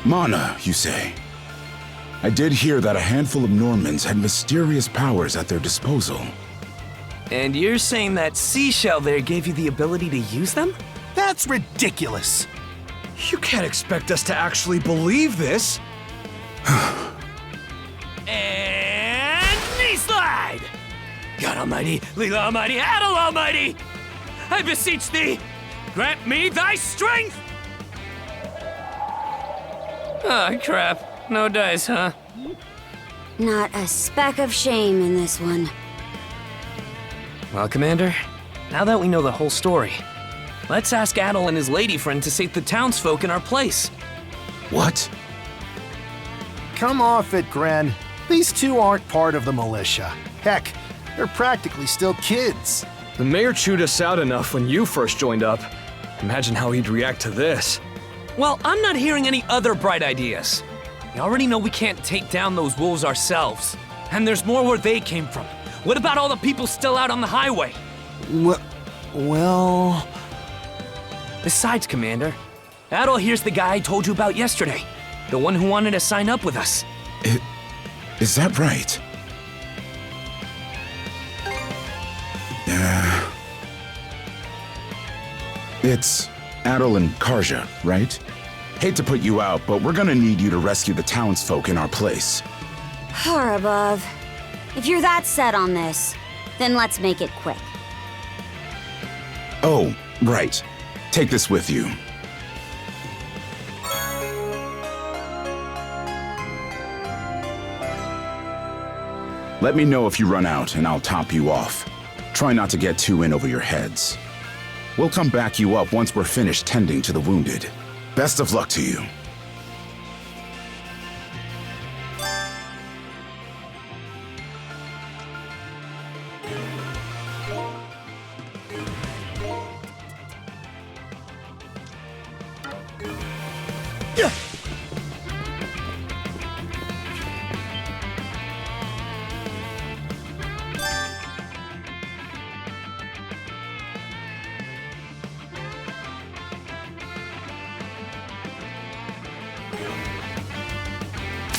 Mana, you say? I did hear that a handful of Normans had mysterious powers at their disposal. And you're saying that seashell there gave you the ability to use them? That's ridiculous. You can't expect us to actually believe this. And knee slide! God Almighty, Leela Almighty, Adol Almighty! I beseech thee, grant me thy strength! Oh, crap. No dice, huh? Not a speck of shame in this one. Well, Commander, now that we know the whole story, let's ask Adol and his lady friend to save the townsfolk in our place. What? Come off it, Gren. These two aren't part of the militia. Heck, they're practically still kids. The mayor chewed us out enough when you first joined up. Imagine how he'd react to this. Well, I'm not hearing any other bright ideas. We already know we can't take down those wolves ourselves. And there's more where they came from. What about all the people still out on the highway? Well... Besides, Commander, Adol here's the guy I told you about yesterday. The one who wanted to sign up with us. Is that right? It's Adol and Karja, right? Hate to put you out, but we're gonna need you to rescue the townsfolk in our place. Far above. If you're that set on this, then let's make it quick. Oh, right. Take this with you. Let me know if you run out, and I'll top you off. Try not to get too in over your heads. We'll come back you up once we're finished tending to the wounded. Best of luck to you.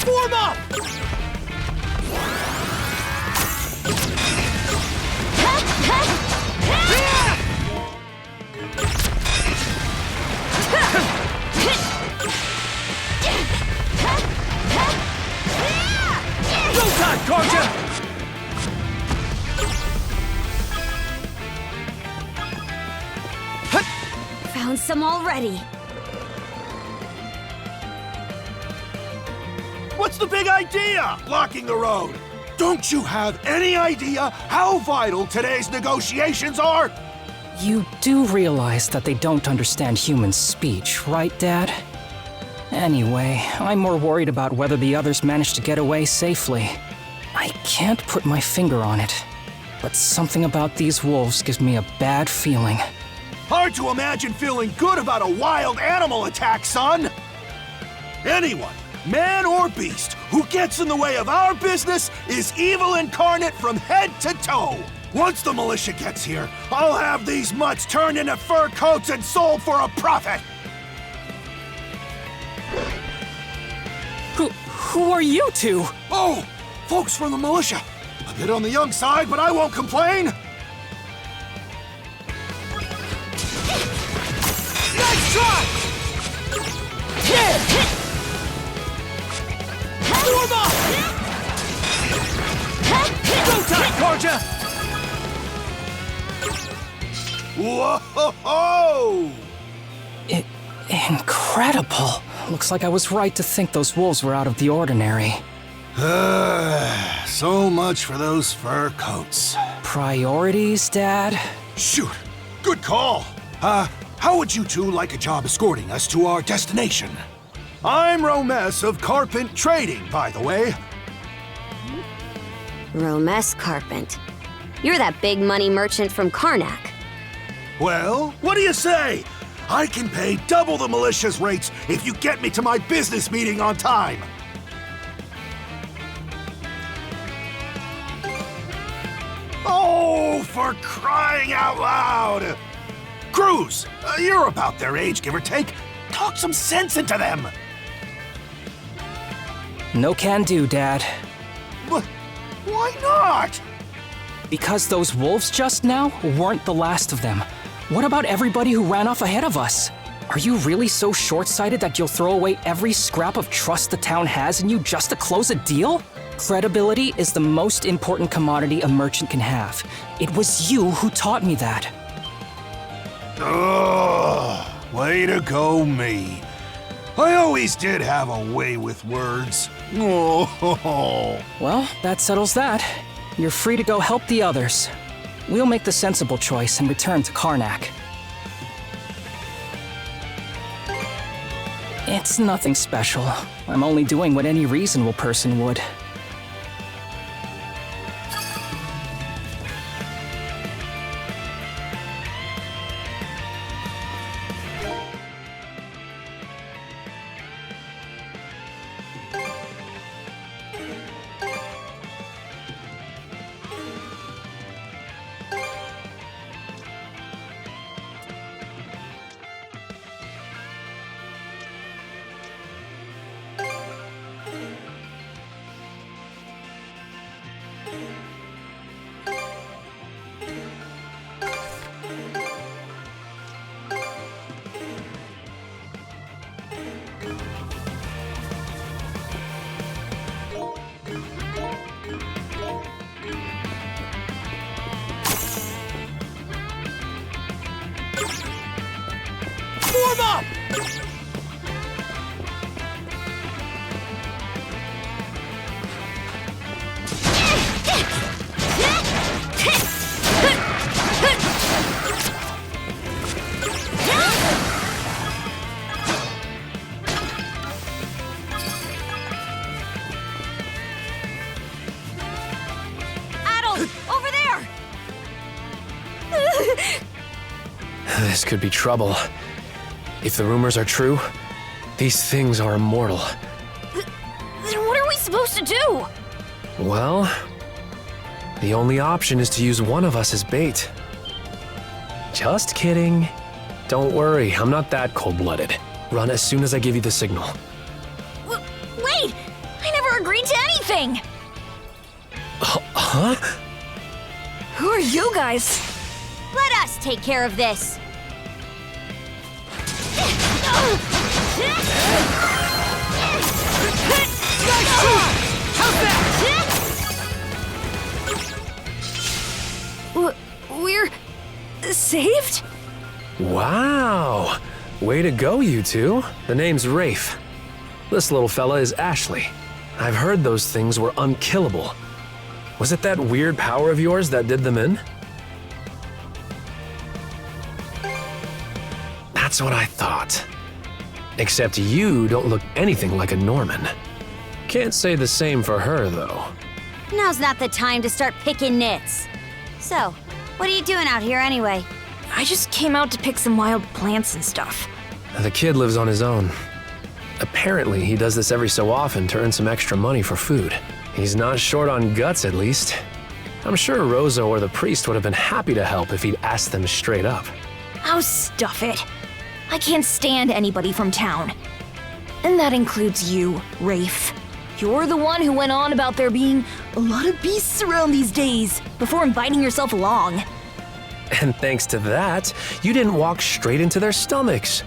Form up! Go time, Karja! Found some already. What's the big idea? Blocking the road. Don't you have any idea how vital today's negotiations are? You do realize that they don't understand human speech, right, Dad? Anyway, I'm more worried about whether the others managed to get away safely. I can't put my finger on it, but something about these wolves gives me a bad feeling. Hard to imagine feeling good about a wild animal attack, son! Anyone, man or beast, who gets in the way of our business is evil incarnate from head to toe! Once the militia gets here, I'll have these mutts turned into fur coats and sold for a profit! Who are you two? Oh, folks from the militia. A bit on the young side, but I won't complain! Nice try! Form up! Go time, Karja! Whoa-ho-ho! Incredible. Looks like I was right to think those wolves were out of the ordinary. So much for those fur coats. Priorities, Dad? Shoot, good call. How would you two like a job escorting us to our destination? I'm Romes of Carpent Trading, by the way. Romes Carpent. You're that big money merchant from Karnak. Well, what do you say? I can pay double the militia's rates if you get me to my business meeting on time. Oh, for crying out loud! Cruz, you're about their age, give or take. Talk some sense into them. No can do, Dad. Why not? Because those wolves just now weren't the last of them. What about everybody who ran off ahead of us? Are you really so short-sighted that you'll throw away every scrap of trust the town has in you just to close a deal? Credibility is the most important commodity a merchant can have. It was you who taught me that. Ugh, way to go, me. I always did have a way with words. Oh. Well, that settles that. You're free to go help the others. We'll make the sensible choice and return to Karnak. It's nothing special. I'm only doing what any reasonable person would. Form up! Over there! This could be trouble. If the rumors are true, these things are immortal. Then what are we supposed to do? Well, the only option is to use one of us as bait. Just kidding. Don't worry, I'm not that cold-blooded. Run as soon as I give you the signal. Wait! I never never agreed to anything! Huh? Who are you guys? Let us take care of this. We're saved? Wow! Way to go, you two. The name's Rafe. This little fella is Ashley. I've heard those things were unkillable. Was it that weird power of yours that did them in? That's what I thought. Except you don't look anything like a Norman. Can't say the same for her, though. Now's not the time to start picking nits. So, what are you doing out here anyway? I just came out to pick some wild plants and stuff. The kid lives on his own. Apparently, he does this every so often to earn some extra money for food. He's not short on guts, at least. I'm sure Rosa or the priest would have been happy to help if he'd asked them straight up. Oh, stuff it. I can't stand anybody from town. And that includes you, Rafe. You're the one who went on about there being a lot of beasts around these days before inviting yourself along. And thanks to that, you didn't walk straight into their stomachs.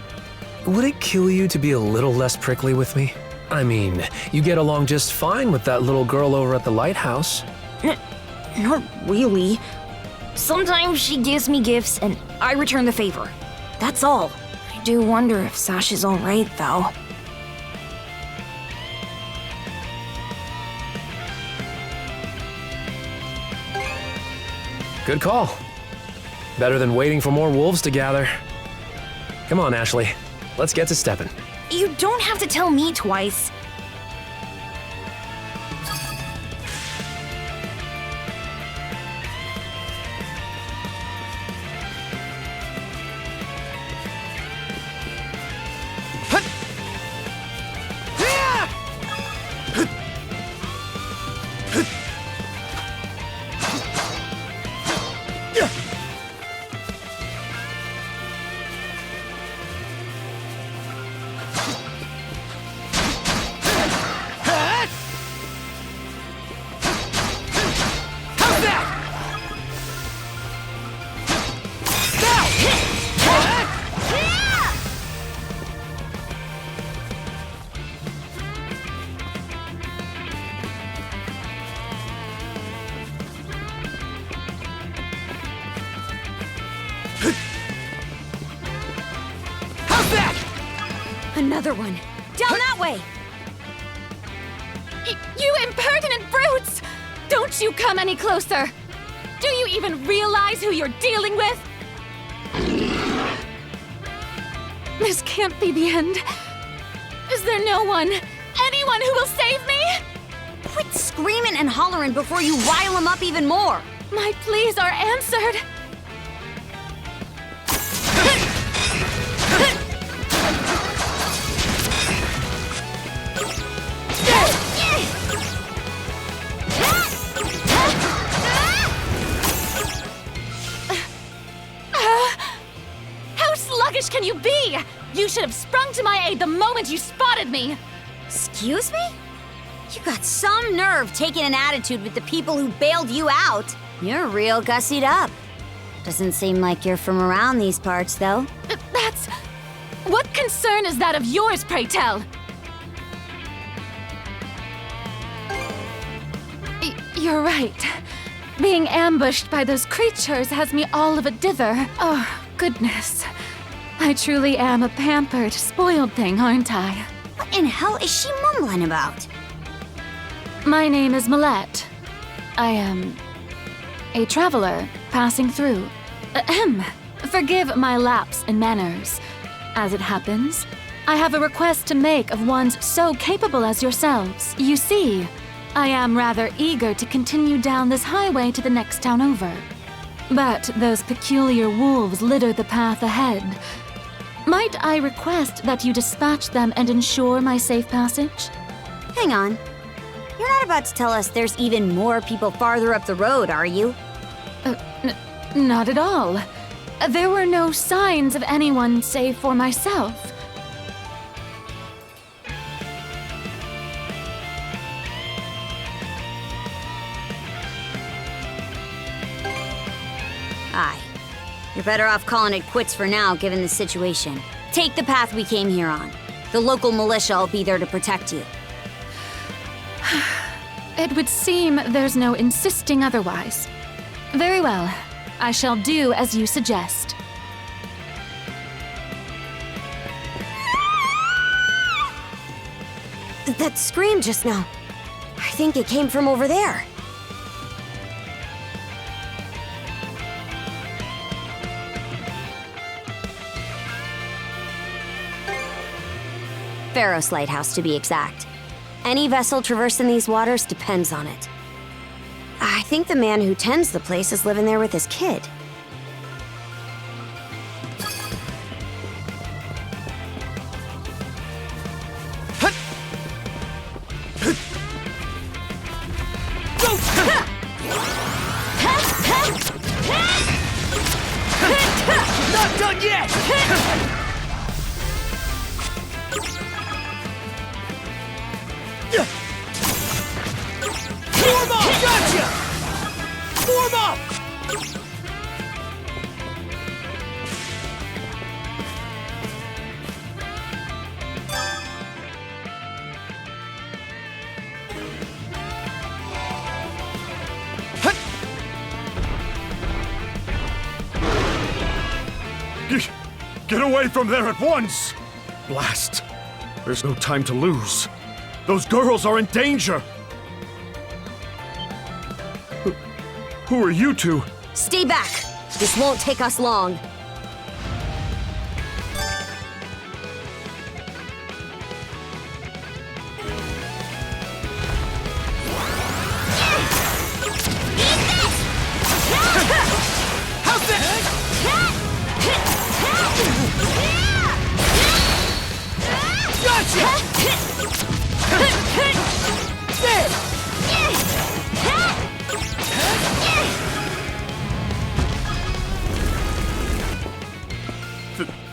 Would it kill you to be a little less prickly with me? I mean, you get along just fine with that little girl over at the lighthouse. Not really. Sometimes she gives me gifts and I return the favor. That's all. I do wonder if Sasha's alright, though. Good call. Better than waiting for more wolves to gather. Come on, Ashley. Let's get to stepping. You don't have to tell me twice. Another one. Down that way! You impertinent brutes! Don't you come any closer! Do you even realize who you're dealing with? This can't be the end. Is there no one, anyone who will save me? Quit screaming and hollering before you rile them up even more! My pleas are answered. How sluggish can you be? You should have sprung to my aid the moment you spotted me. Excuse me? You got some nerve taking an attitude with the people who bailed you out. You're real gussied up. Doesn't seem like you're from around these parts, though. That's... What concern is that of yours, pray tell? You're right. Being ambushed by those creatures has me all of a dither. Oh, goodness. I truly am a pampered, spoiled thing, aren't I? What in hell is she mumbling about? My name is Millette. I am a traveler passing through. Ahem. Forgive my lapse in manners. As it happens, I have a request to make of ones so capable as yourselves. You see, I am rather eager to continue down this highway to the next town over. But those peculiar wolves litter the path ahead. Might I request that you dispatch them and ensure my safe passage? Hang on. You're not about to tell us there's even more people farther up the road, are you? Not at all. There were no signs of anyone save for myself. Aye. You're better off calling it quits for now, given the situation. Take the path we came here on. The local militia will be there to protect you. It would seem there's no insisting otherwise. Very well. I shall do as you suggest. That scream just now. I think it came from over there. Pharos Lighthouse, to be exact. Any vessel traversing these waters depends on it. I think the man who tends the place is living there with his kid. Not done yet! Form up! Gotcha! Form up! Get away from there at once! Blast! There's no time to lose. Those girls are in danger! Who are you two? Stay back! This won't take us long.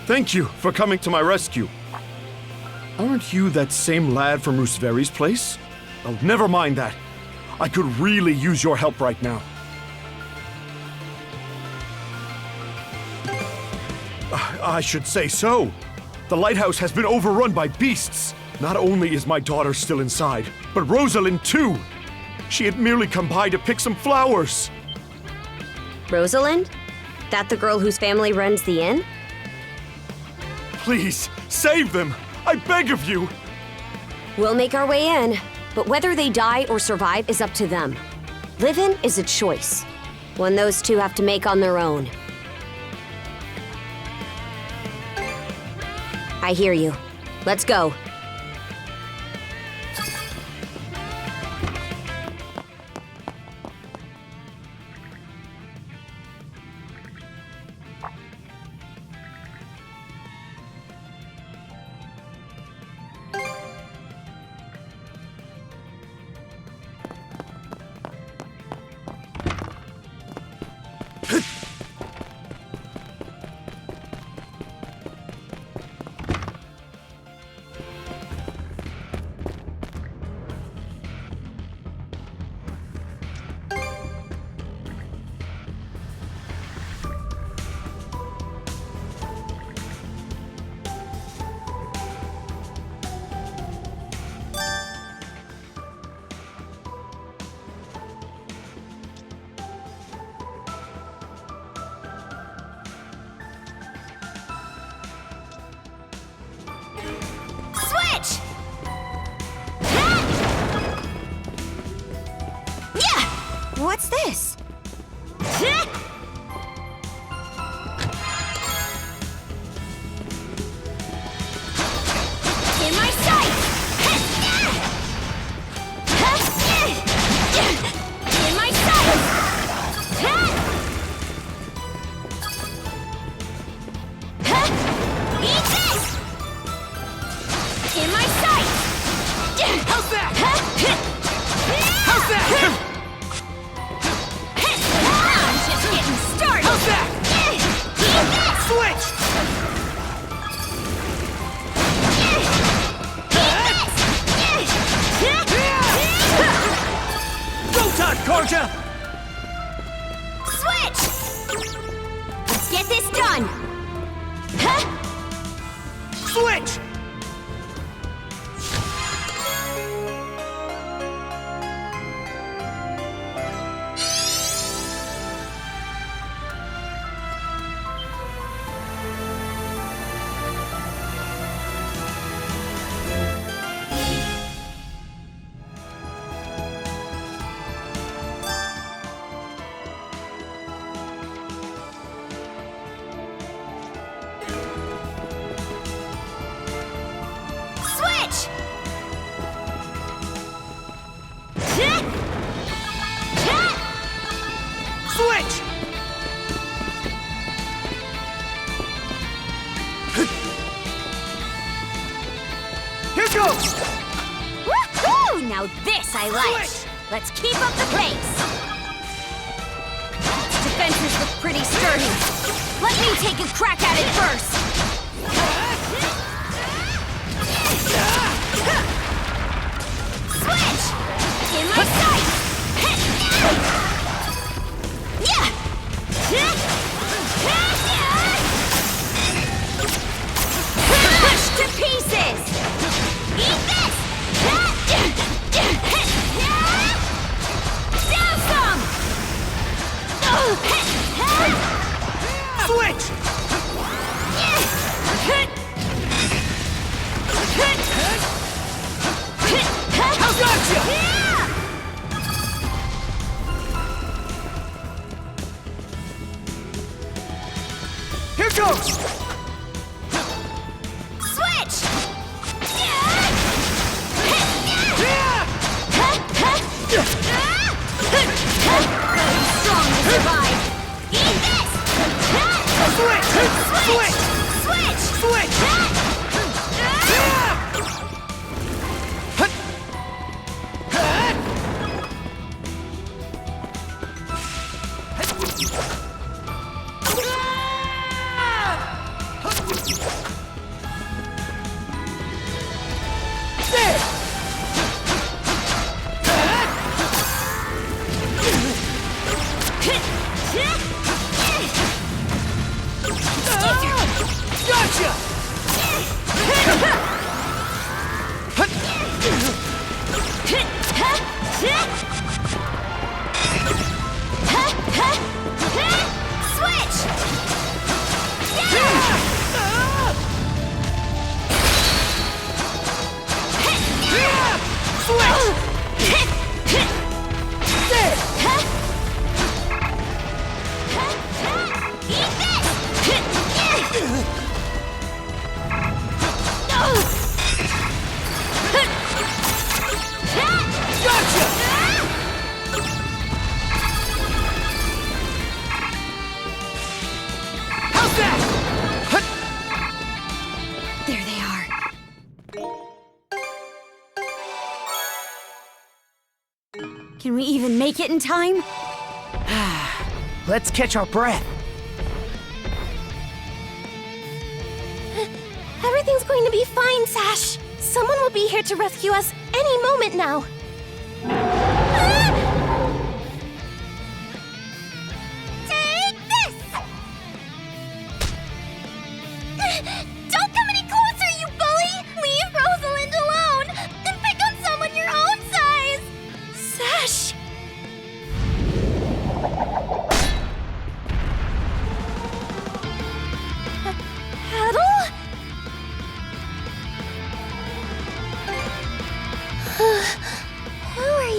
Thank you for coming to my rescue. Aren't you that same lad from Rooseveri's place? Oh, never mind that. I could really use your help right now. I should say so. The lighthouse has been overrun by beasts. Not only is my daughter still inside, but Rosalind too. She had merely come by to pick some flowers. Rosalind? That the girl whose family runs the inn? Please, save them! I beg of you! We'll make our way in, but whether they die or survive is up to them. Living is a choice, one those two have to make on their own. I hear you. Let's go. What's this? In my sight! In my sight! Eat this! In my sight! How's that? How's that? How's that? Switch! Go time, Karja! Switch! get this done! Huh? Switch! Switch! Here goes! Woohoo! Now this I like! Let's keep up the pace! Defenses look pretty sturdy. Let me take a crack at it first! Switch! In my sight! Push to pieces! Eat this! Down some! Switch! Gotcha! Here goes! Switch! Strong to survive! Eat this! Switch! Switch! Switch! Switch! There they are. Can we even make it in time? Let's catch our breath. Everything's going to be fine, Sash. Someone will be here to rescue us any moment now. Take this! Don't come any closer, you bully! Leave Rosalind alone! And pick on someone your own size! Sash! Paddle? Who are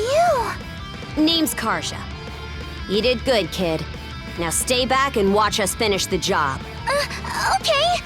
you? Name's Karja. You did good, kid. Now stay back and watch us finish the job. Okay.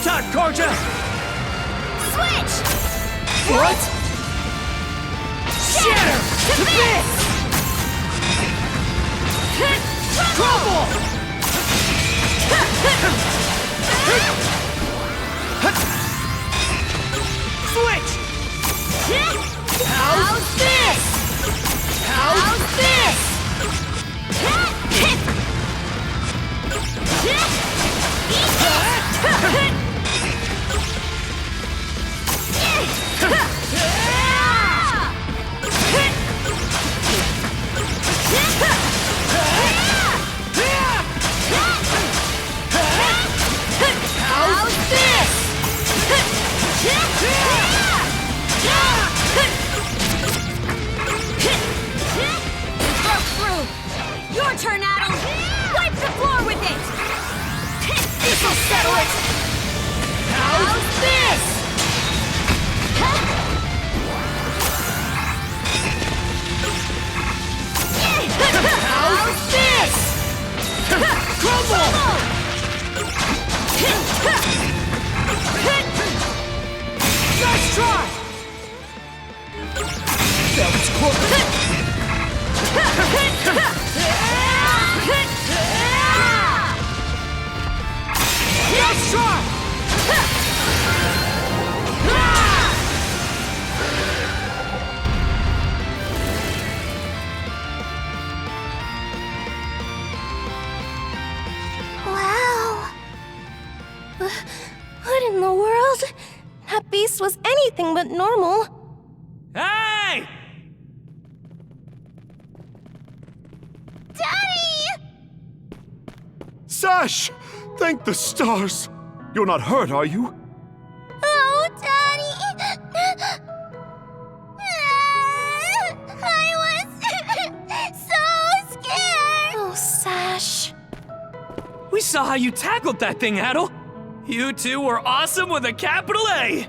talk, Karja! Switch! What? Shatter to bits! Crumble! Switch! How's this? How's this? How's this? Broke through. Your turn, Adam. Wipe the floor with it. This'll settle it. How's this? How's this? Crumble! Nice try! That was close! Nice try! Wow. What in the world? That beast was anything but normal. Hey! Daddy! Sash! Thank the stars! You're not hurt, are you? Oh, Daddy! I was so scared! Oh, Sash. We saw how you tackled that thing, Adel. You two were awesome with a capital A!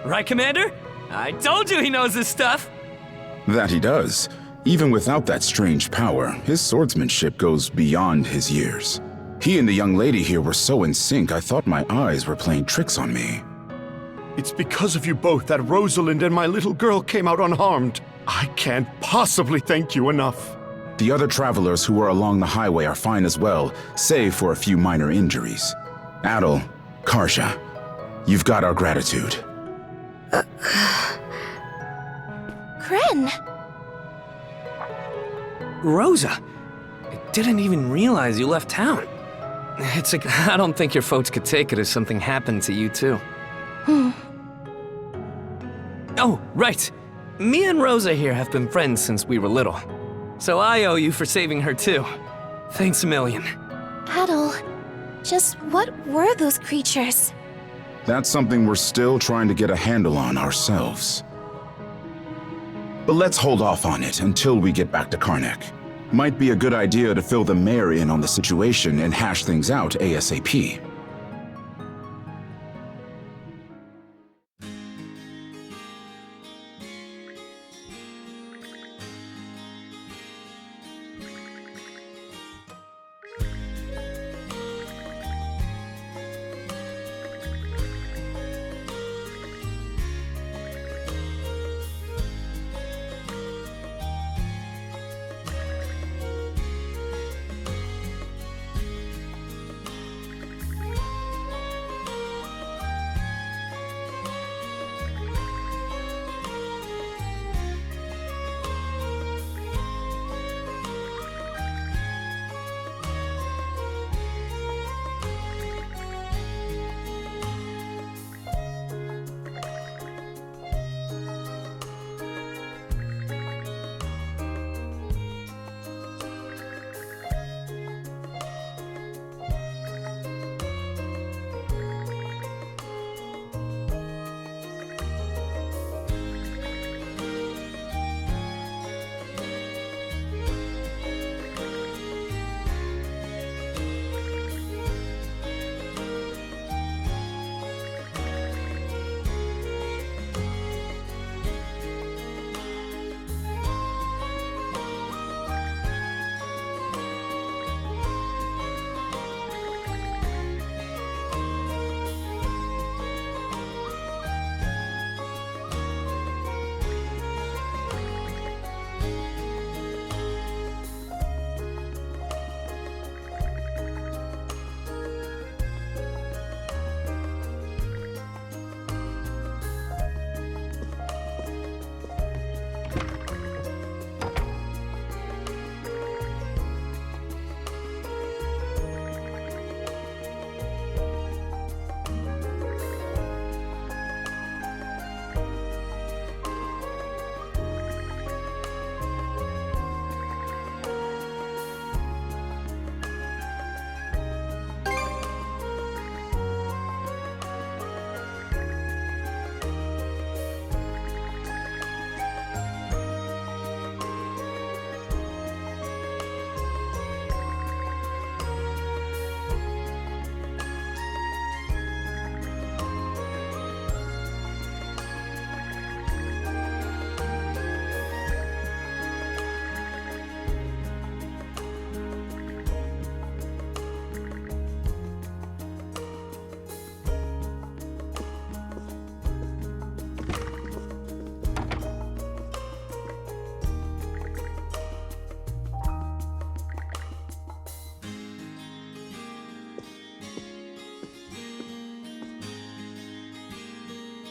Right, Commander? I told you he knows his stuff! That he does. Even without that strange power, his swordsmanship goes beyond his years. He and the young lady here were so in sync, I thought my eyes were playing tricks on me. It's because of you both that Rosalind and my little girl came out unharmed. I can't possibly thank you enough. The other travelers who were along the highway are fine as well, save for a few minor injuries. Adel, Karja, you've got our gratitude. Kren. Rosa, I didn't even realize you left town. It's like, I don't think your folks could take it if something happened to you too. Oh, right. Me and Rosa here have been friends since we were little. So I owe you for saving her too. Thanks a million. Adel, just what were those creatures? That's something we're still trying to get a handle on ourselves. But let's hold off on it until we get back to Karnak. Might be a good idea to fill the mayor in on the situation and hash things out ASAP.